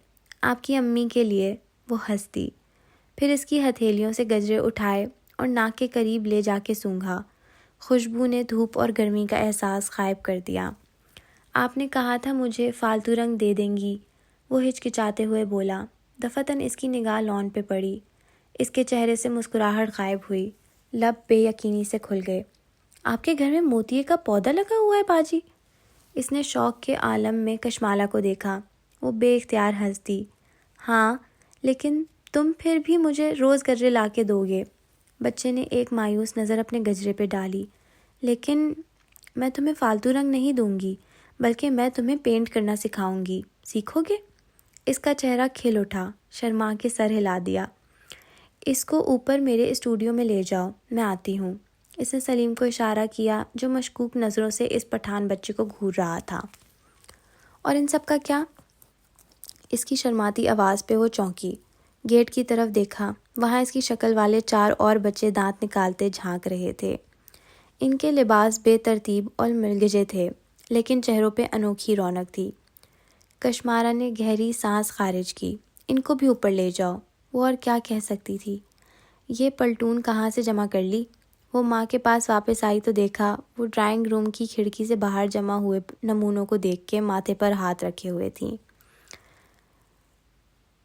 آپ کی امی کے لیے۔ وہ ہنس دی۔ پھر اس کی ہتھیلیوں سے گجرے اٹھائے اور ناک کے قریب لے جا کے سونگھا۔ خوشبو نے دھوپ اور گرمی کا احساس غائب کر دیا۔ آپ نے کہا تھا مجھے فالتو رنگ دے دیں گی، وہ ہچکچاتے ہوئے بولا۔ دفعتاً اس کی نگاہ لان پہ پڑی۔ اس کے چہرے سے مسکراہٹ غائب ہوئی۔ لب بے یقینی سے کھل گئے۔ آپ کے گھر میں موتیے کا پودا لگا ہوا ہے باجی؟ اس نے شوق کے عالم میں کشمالہ کو دیکھا۔ وہ بے اختیار ہنس دی۔ ہاں، لیکن تم پھر بھی مجھے روز گجرے لا کے دو گے۔ بچے نے ایک مایوس نظر اپنے گجرے پہ ڈالی۔ لیکن میں تمہیں فالتو رنگ نہیں دوں گی، بلکہ میں تمہیں پینٹ کرنا سکھاؤں گی، سیکھو گے؟ اس کا چہرہ کھل اٹھا۔ شرما کے سر ہلا دیا۔ اس کو اوپر میرے اسٹوڈیو میں لے جاؤ، میں آتی ہوں۔ اس نے سلیم کو اشارہ کیا جو مشکوک نظروں سے اس پٹھان بچے کو گھور رہا تھا۔ اور ان سب کا کیا؟ اس کی شرماتی آواز پہ وہ چونکی۔ گیٹ کی طرف دیکھا۔ وہاں اس کی شکل والے 4 اور بچے دانت نکالتے جھانک رہے تھے۔ ان کے لباس بے ترتیب اور ملگجے تھے، لیکن چہروں پہ انوکھی رونق تھی۔ کشمالہ نے گہری سانس خارج کی۔ ان کو بھی اوپر لے جاؤ۔ وہ اور کیا کہہ سکتی تھی؟ یہ پلٹون کہاں سے جمع کر لی؟ وہ ماں کے پاس واپس آئی تو دیکھا وہ ڈرائنگ روم کی کھڑکی سے باہر جمع ہوئے نمونوں کو دیکھ کے ماتھے پر ہاتھ رکھے ہوئے تھیں۔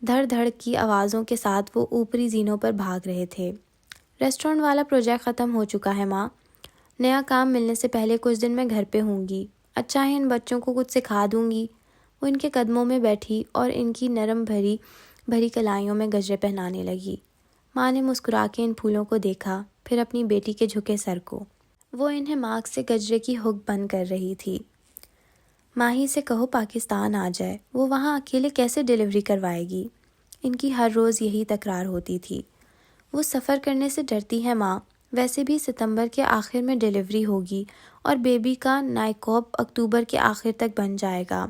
دھڑ دھڑ کی آوازوں کے ساتھ وہ اوپری زینوں پر بھاگ رہے تھے۔ ریسٹورنٹ والا پروجیکٹ ختم ہو چکا ہے ماں۔ نیا کام ملنے سے پہلے کچھ دن میں گھر پہ ہوں گی۔ اچھا ہے ان بچوں کو کچھ سکھا دوں گی۔ وہ ان کے قدموں میں بیٹھی اور ان کی نرم بھری کلائیوں میں گجرے پہنانے لگی۔ ماں نے مسکرا کے ان پھولوں کو دیکھا، پھر اپنی بیٹی کے جھکے سر کو۔ وہ انہیں مارک سے گجرے کی ہک بند کر رہی تھی۔ ماہی سے کہو پاکستان آ جائے، وہ وہاں اکیلے کیسے ڈیلیوری کروائے گی؟ ان کی ہر روز یہی تکرار ہوتی تھی۔ وہ سفر کرنے سے ڈرتی ہے ماں، ویسے بھی ستمبر کے آخر میں ڈیلیوری ہوگی اور بیبی کا نائکوب اکتوبر کے آخر تک بن جائے گا۔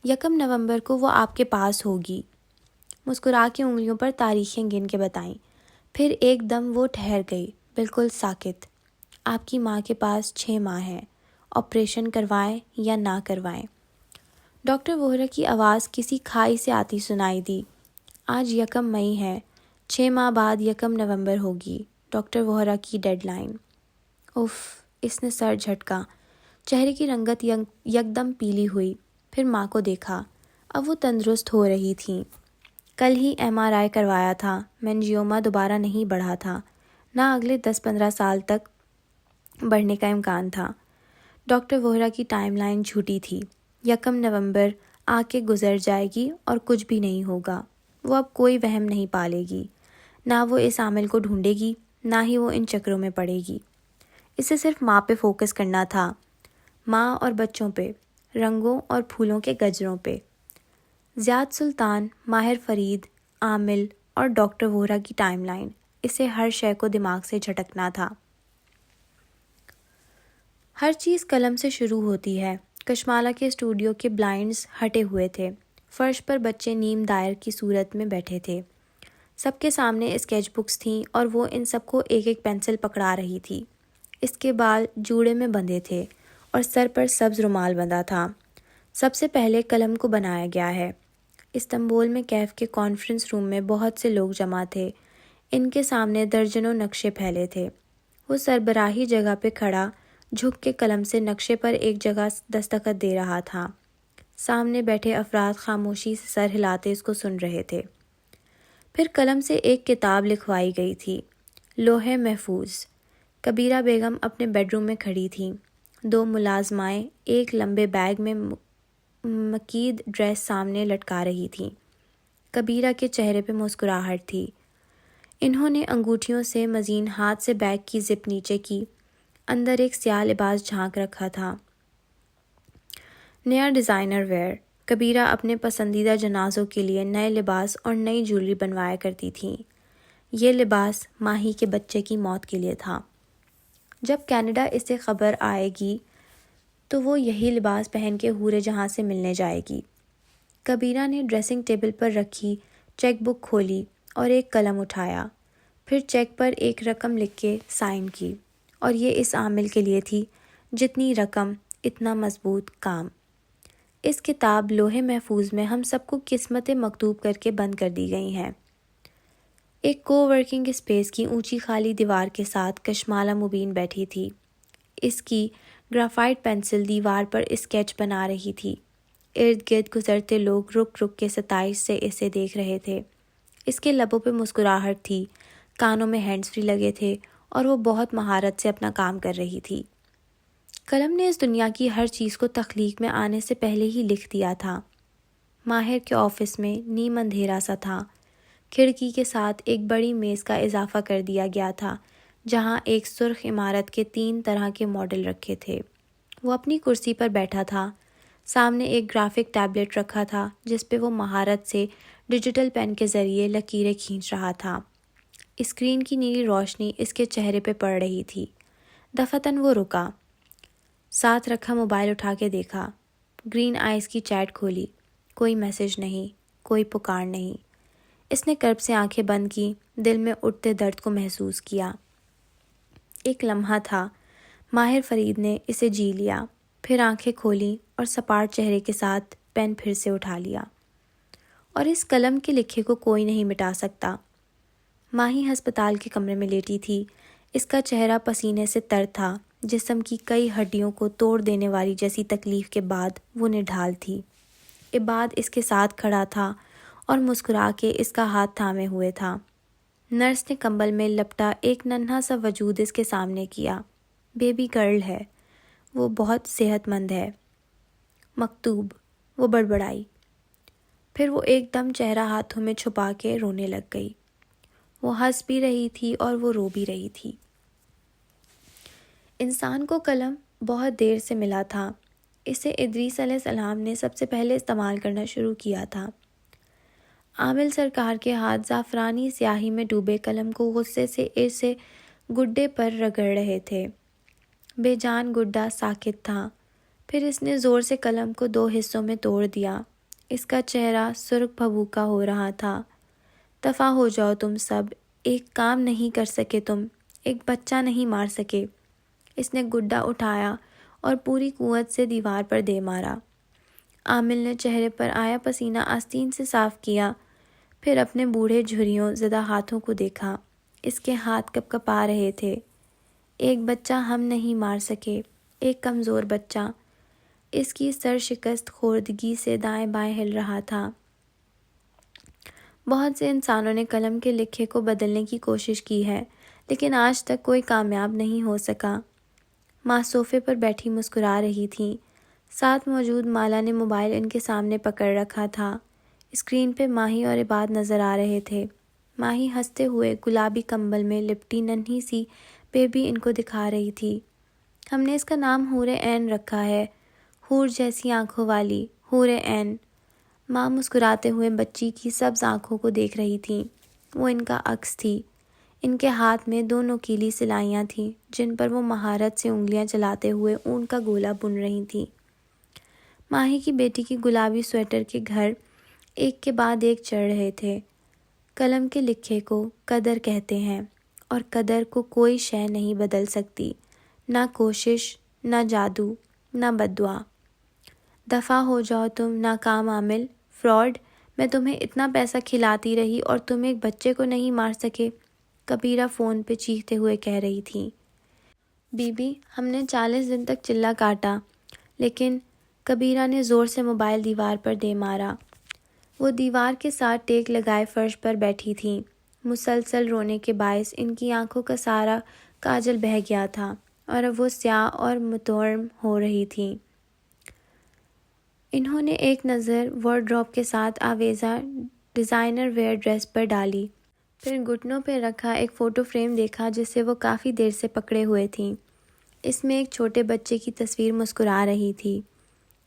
1 نومبر کو وہ آپ کے پاس ہوگی۔ مسکرا کے انگلیوں پر تاریخیں گن کے بتائیں۔ پھر ایک دم وہ ٹھہر گئی، بالکل ساکت۔ آپ کی ماں کے پاس 6 ماہ ہیں، آپریشن کروائیں یا نہ کروائیں؟ ڈاکٹر وہرا کی آواز کسی کھائی سے آتی سنائی دی۔ آج 1 مئی ہے، 6 ماہ بعد 1 نومبر ہوگی ڈاکٹر وہرا کی ڈیڈ لائن۔ اف، اس نے سر جھٹکا۔ چہرے کی رنگت یکدم پیلی ہوئی۔ پھر ماں کو دیکھا، اب وہ تندرست ہو رہی تھیں۔ کل ہی MRI کروایا تھا، مینجیوما دوبارہ نہیں بڑھا تھا، نہ اگلے 10-15 سال تک بڑھنے کا امکان تھا۔ ڈاکٹر وہرا کی ٹائم لائن جھوٹی تھی۔ 1 نومبر آ کے گزر جائے گی اور کچھ بھی نہیں ہوگا۔ وہ اب کوئی وہم نہیں پالے گی، نہ وہ اس عامل کو ڈھونڈے گی، نہ ہی وہ ان چکروں میں پڑے گی۔ اسے صرف ماں پہ فوکس کرنا تھا، ماں اور بچوں پہ، رنگوں اور پھولوں کے گجروں پہ۔ زیاد سلطان، ماہر فرید، عامل اور ڈاکٹر وہرا کی ٹائم لائن، اسے ہر شے کو دماغ سے جھٹکنا تھا۔ ہر چیز قلم سے شروع ہوتی ہے۔ کشمالہ کے اسٹوڈیو کے بلائنڈز ہٹے ہوئے تھے۔ فرش پر بچے نیم دائر کی صورت میں بیٹھے تھے۔ سب کے سامنے اسکیچ بکس تھیں اور وہ ان سب کو ایک ایک پینسل پکڑا رہی تھی۔ اس کے بال جوڑے میں بندھے تھے اور سر پر سبز رومال بندھا تھا۔ سب سے پہلے قلم کو بنایا گیا ہے۔ استنبول میں کیف کے کانفرنس روم میں بہت سے لوگ جمع تھے۔ ان کے سامنے درجنوں نقشے پھیلے تھے۔ وہ سربراہی جگہ پہ کھڑا جھک کے قلم سے نقشے پر ایک جگہ دستخط دے رہا تھا۔ سامنے بیٹھے افراد خاموشی سے سر ہلاتے اس کو سن رہے تھے۔ پھر قلم سے ایک کتاب لکھوائی گئی تھی، لوح محفوظ۔ کبیرہ بیگم اپنے بیڈ روم میں کھڑی تھیں۔ 2 ملازمائیں ایک لمبے بیگ میں مکید ڈریس سامنے لٹکا رہی تھیں۔ کبیرہ کے چہرے پہ مسکراہٹ تھی۔ انہوں نے انگوٹھیوں سے مزین ہاتھ سے بیگ کی زپ نیچے کی۔ اندر ایک سیاہ لباس جھانک رکھا تھا، نیا ڈیزائنر ویئر۔ کبیرہ اپنے پسندیدہ جنازوں کے لیے نئے لباس اور نئی جویلری بنوایا کرتی تھیں۔ یہ لباس ماہی کے بچے کی موت کے لیے تھا۔ جب کینیڈا اسے خبر آئے گی تو وہ یہی لباس پہن کے حور جہاں سے ملنے جائے گی۔ کبیرہ نے ڈریسنگ ٹیبل پر رکھی چیک بک کھولی اور ایک قلم اٹھایا، پھر چیک پر ایک رقم لکھ کے سائن کی، اور یہ اس عامل کے لیے تھی، جتنی رقم اتنا مضبوط کام۔ اس کتاب لوح محفوظ میں ہم سب کو قسمتیں مکتوب کر کے بند کر دی گئی ہیں۔ ایک کو ورکنگ اسپیس کی اونچی خالی دیوار کے ساتھ کشمالہ مبین بیٹھی تھی۔ اس کی گرافائٹ پینسل دیوار پر اسکیچ بنا رہی تھی۔ ارد گرد گزرتے لوگ رک رک کے ستائش سے اسے دیکھ رہے تھے۔ اس کے لبوں پہ مسکراہٹ تھی، کانوں میں ہینڈز فری لگے تھے اور وہ بہت مہارت سے اپنا کام کر رہی تھی۔ قلم نے اس دنیا کی ہر چیز کو تخلیق میں آنے سے پہلے ہی لکھ دیا تھا۔ ماہر کے آفس میں نیم اندھیرا سا تھا۔ کھڑکی کے ساتھ ایک بڑی میز کا اضافہ کر دیا گیا تھا، جہاں ایک سرخ عمارت کے 3 طرح کے ماڈل رکھے تھے۔ وہ اپنی کرسی پر بیٹھا تھا۔ سامنے ایک گرافک ٹیبلٹ رکھا تھا جس پہ وہ مہارت سے ڈیجیٹل پین کے ذریعے لکیریں کھینچ رہا تھا۔ اسکرین کی نیلی روشنی اس کے چہرے پہ پڑ رہی تھی۔ دفعتاً وہ رکا، ساتھ رکھا موبائل اٹھا کے دیکھا، گرین آئیز کی چیٹ کھولی، کوئی میسج نہیں، کوئی پکار نہیں۔ اس نے کرب سے آنکھیں بند کی، دل میں اٹھتے درد کو محسوس کیا۔ ایک لمحہ تھا، ماہر فرید نے اسے جی لیا، پھر آنکھیں کھولی اور سپاٹ چہرے کے ساتھ پین پھر سے اٹھا لیا۔ اور اس قلم کے لکھے کو کوئی نہیں مٹا سکتا۔ ماہی ہسپتال کے کمرے میں لیٹی تھی۔ اس کا چہرہ پسینے سے تر تھا، جسم کی کئی ہڈیوں کو توڑ دینے والی جیسی تکلیف کے بعد وہ نڈھال تھی۔ عباد اس کے ساتھ کھڑا تھا اور مسکرا کے اس کا ہاتھ تھامے ہوئے تھا۔ نرس نے کمبل میں لپٹا ایک ننھا سا وجود اس کے سامنے کیا۔ بیبی گرل ہے، وہ بہت صحت مند ہے۔ مکتوب، وہ بڑبڑائی۔ پھر وہ ایک دم چہرہ ہاتھوں میں چھپا کے رونے لگ گئی۔ وہ ہنس بھی رہی تھی اور وہ رو بھی رہی تھی۔ انسان کو قلم بہت دیر سے ملا تھا۔ اسے ادریس علیہ السلام نے سب سے پہلے استعمال کرنا شروع کیا تھا۔ عامل سرکار کے ہاتھ زعفرانی سیاہی میں ڈوبے قلم کو غصے سے اسے گڈے پر رگڑ رہے تھے۔ بے جان گڈا ساکت تھا۔ پھر اس نے زور سے قلم کو 2 حصوں میں توڑ دیا۔ اس کا چہرہ سرخ بھبوکا ہو رہا تھا۔ دفع ہو جاؤ تم سب، ایک کام نہیں کر سکے تم، ایک بچہ نہیں مار سکے۔ اس نے گڈا اٹھایا اور پوری قوت سے دیوار پر دے مارا۔ عامل نے چہرے پر آیا پسینہ آستین سے صاف کیا، پھر اپنے بوڑھے جھریوں زدہ ہاتھوں کو دیکھا۔ اس کے ہاتھ کپ کپا رہے تھے۔ ایک بچہ ہم نہیں مار سکے، ایک کمزور بچہ۔ اس کی سر شکست خوردگی سے دائیں بائیں ہل رہا تھا۔ بہت سے انسانوں نے قلم کے لکھے کو بدلنے کی کوشش کی ہے، لیکن آج تک کوئی کامیاب نہیں ہو سکا۔ ماں صوفے پر بیٹھی مسکرا رہی تھی۔ ساتھ موجود مالا نے موبائل ان کے سامنے پکڑ رکھا تھا۔ اسکرین پہ ماہی اور عباد نظر آ رہے تھے۔ ماہی ہنستے ہوئے گلابی کمبل میں لپٹی ننھی سی بیبی ان کو دکھا رہی تھی۔ ہم نے اس کا نام حور عین رکھا ہے، حور جیسی آنکھوں والی، حور عین۔ ماں مسکراتے ہوئے بچی کی سبز آنکھوں کو دیکھ رہی تھی۔ وہ ان کا عکس تھی۔ ان کے ہاتھ میں 2 نوکیلی سلائیاں تھیں جن پر وہ مہارت سے انگلیاں چلاتے ہوئے اون کا گولا بن رہی تھیں۔ ماہی کی بیٹی کی گلابی سویٹر کے گھر ایک کے بعد ایک چڑھ رہے تھے۔ قلم کے لکھے کو قدر کہتے ہیں، اور قدر کو کوئی شے نہیں بدل سکتی، نہ کوشش، نہ جادو، نہ بددعا۔ دفع ہو جاؤ تم ناکام عامل، فراڈ، میں تمہیں اتنا پیسہ کھلاتی رہی اور تم ایک بچے کو نہیں مار سکے، کبیرہ فون پہ چیختے ہوئے کہہ رہی تھی۔ بی بی، ہم نے 40 دن تک چلہ کاٹا، لیکن کبیرہ نے زور سے موبائل دیوار پر دے مارا۔ وہ دیوار کے ساتھ ٹیک لگائے فرش پر بیٹھی تھیں۔ مسلسل رونے کے باعث ان کی آنکھوں کا سارا کاجل بہہ گیا تھا اور اب وہ سیاہ اور متورم ہو رہی تھیں۔ انہوں نے ایک نظر وارڈروب کے ساتھ آویزہ ڈیزائنر ویئر ڈریس پر ڈالی، پھر گھٹنوں پہ رکھا ایک فوٹو فریم دیکھا جسے وہ کافی دیر سے پکڑے ہوئے تھیں۔ اس میں ایک چھوٹے بچے کی تصویر مسکرا رہی تھی،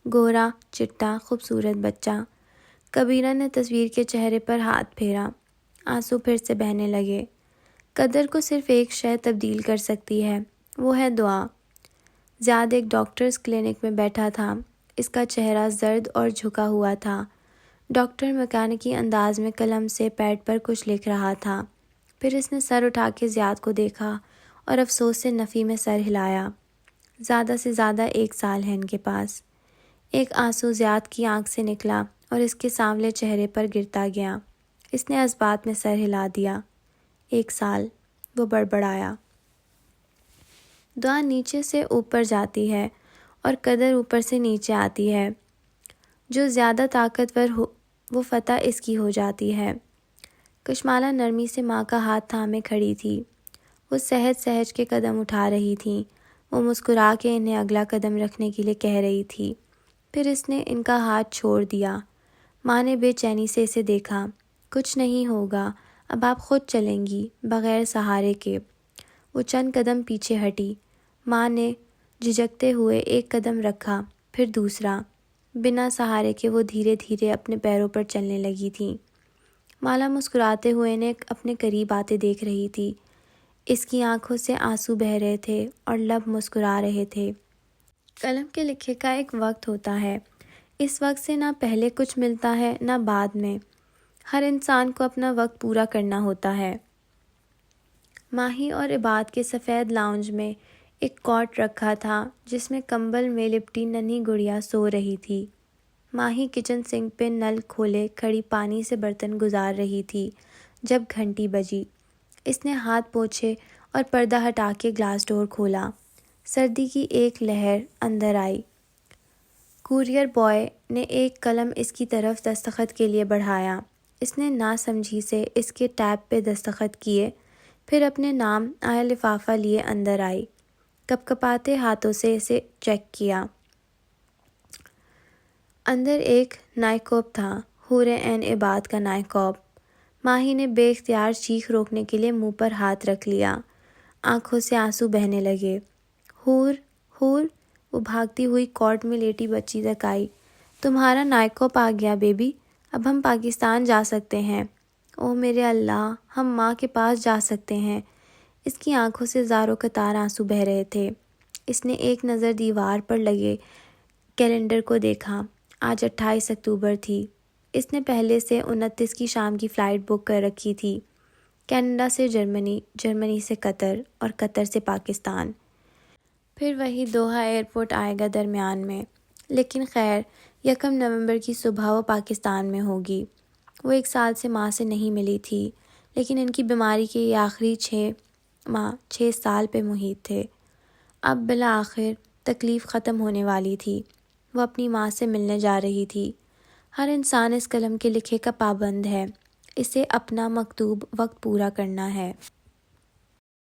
گورا، چٹا، خوبصورت بچہ۔ کبیرہ نے تصویر کے چہرے پر ہاتھ پھیرا۔ آنسو پھر سے بہنے لگے۔ قدر کو صرف ایک شے تبدیل کر سکتی ہے، وہ ہے دعا۔ زیاد ایک ڈاکٹرز کلینک میں بیٹھا تھا۔ اس کا چہرہ زرد اور جھکا ہوا تھا۔ ڈاکٹر میکینکی انداز میں قلم سے پیڈ پر کچھ لکھ رہا تھا۔ پھر اس نے سر اٹھا کے زیاد کو دیکھا اور افسوس سے نفی میں سر ہلایا۔ زیادہ سے زیادہ 1 سال ہے ان کے پاس۔ ایک آنسو زیاد کی آنکھ سے نکلا اور اس کے سانولے چہرے پر گرتا گیا۔ اس نے اس بات میں سر ہلا دیا۔ 1 سال، وہ بڑبڑایا۔ دعا نیچے سے اوپر جاتی ہے اور قدر اوپر سے نیچے آتی ہے۔ جو زیادہ طاقتور ہو وہ فتح اس کی ہو جاتی ہے۔ کشمالہ نرمی سے ماں کا ہاتھ تھامے کھڑی تھی۔ وہ سہج سہج کے قدم اٹھا رہی تھی۔ وہ مسکرا کے انہیں اگلا قدم رکھنے کے لیے کہہ رہی تھی۔ پھر اس نے ان کا ہاتھ چھوڑ دیا۔ ماں نے بے چینی سے اسے دیکھا۔ کچھ نہیں ہوگا، اب آپ خود چلیں گی، بغیر سہارے کے۔ وہ چند قدم پیچھے ہٹی۔ ماں نے جھجکتے ہوئے ایک قدم رکھا، پھر دوسرا۔ بنا سہارے کے وہ دھیرے دھیرے اپنے پیروں پر چلنے لگی تھیں۔ مالا مسکراتے ہوئے انہیں اپنے قریب آتے دیکھ رہی تھی۔ اس کی آنکھوں سے آنسو بہہ رہے تھے اور لب مسکرا رہے تھے۔ قلم کے لکھے کا ایک وقت ہوتا ہے۔ اس وقت سے نہ پہلے کچھ ملتا ہے نہ بعد میں۔ ہر انسان کو اپنا وقت پورا کرنا ہوتا ہے۔ ماہی اور عباد کے سفید لاؤنج میں ایک کاٹ رکھا تھا جس میں کمبل میں لپٹی ننھی گڑیا سو رہی تھی۔ ماہی کچن سنک پہ نل کھولے کھڑی پانی سے برتن گزار رہی تھی جب گھنٹی بجی۔ اس نے ہاتھ پوچھے اور پردہ ہٹا کے گلاس ڈور کھولا۔ سردی کی ایک لہر اندر آئی۔ کورئیر بوائے نے ایک قلم اس کی طرف دستخط کے لیے بڑھایا۔ اس نے ناسمجھی سے اس کے ٹیب پہ دستخط کیے، پھر اپنے نام آیا لفافہ لیے اندر آئی۔ کپ کپاتے ہاتھوں سے اسے چیک کیا۔ اندر ایک نائکوپ تھا، حور عین عباد کا نائکوپ۔ ماہی نے بے اختیار چیخ روکنے کے لیے منہ پر ہاتھ رکھ لیا۔ آنکھوں سے آنسو بہنے لگے۔ ہور ہور، وہ بھاگتی ہوئی کورٹ میں لیٹی بچی تک آئی۔ تمہارا نائٹ کاپ آ گیا بیبی، اب ہم پاکستان جا سکتے ہیں۔ اوہ میرے اللہ، ہم ماں کے پاس جا سکتے ہیں۔ اس کی آنکھوں سے زاروں قطار آنسو بہہ رہے تھے۔ اس نے ایک نظر دیوار پر لگے کیلنڈر کو دیکھا۔ آج 28 اکتوبر تھی۔ اس نے پہلے سے 29 کی شام کی فلائٹ بک کر رکھی تھی، کینیڈا سے جرمنی، جرمنی سے قطر اور قطر سے پاکستان۔ پھر وہی دوحہ ایئرپورٹ آئے گا درمیان میں۔ لیکن خیر، 1 نومبر کی صبح وہ پاکستان میں ہوگی۔ وہ 1 سال سے ماں سے نہیں ملی تھی، لیکن ان کی بیماری کے یہ آخری 6 سال پہ محیط تھے۔ اب بالآخر تکلیف ختم ہونے والی تھی۔ وہ اپنی ماں سے ملنے جا رہی تھی۔ ہر انسان اس قلم کے لکھے کا پابند ہے، اسے اپنا مکتوب وقت پورا کرنا ہے۔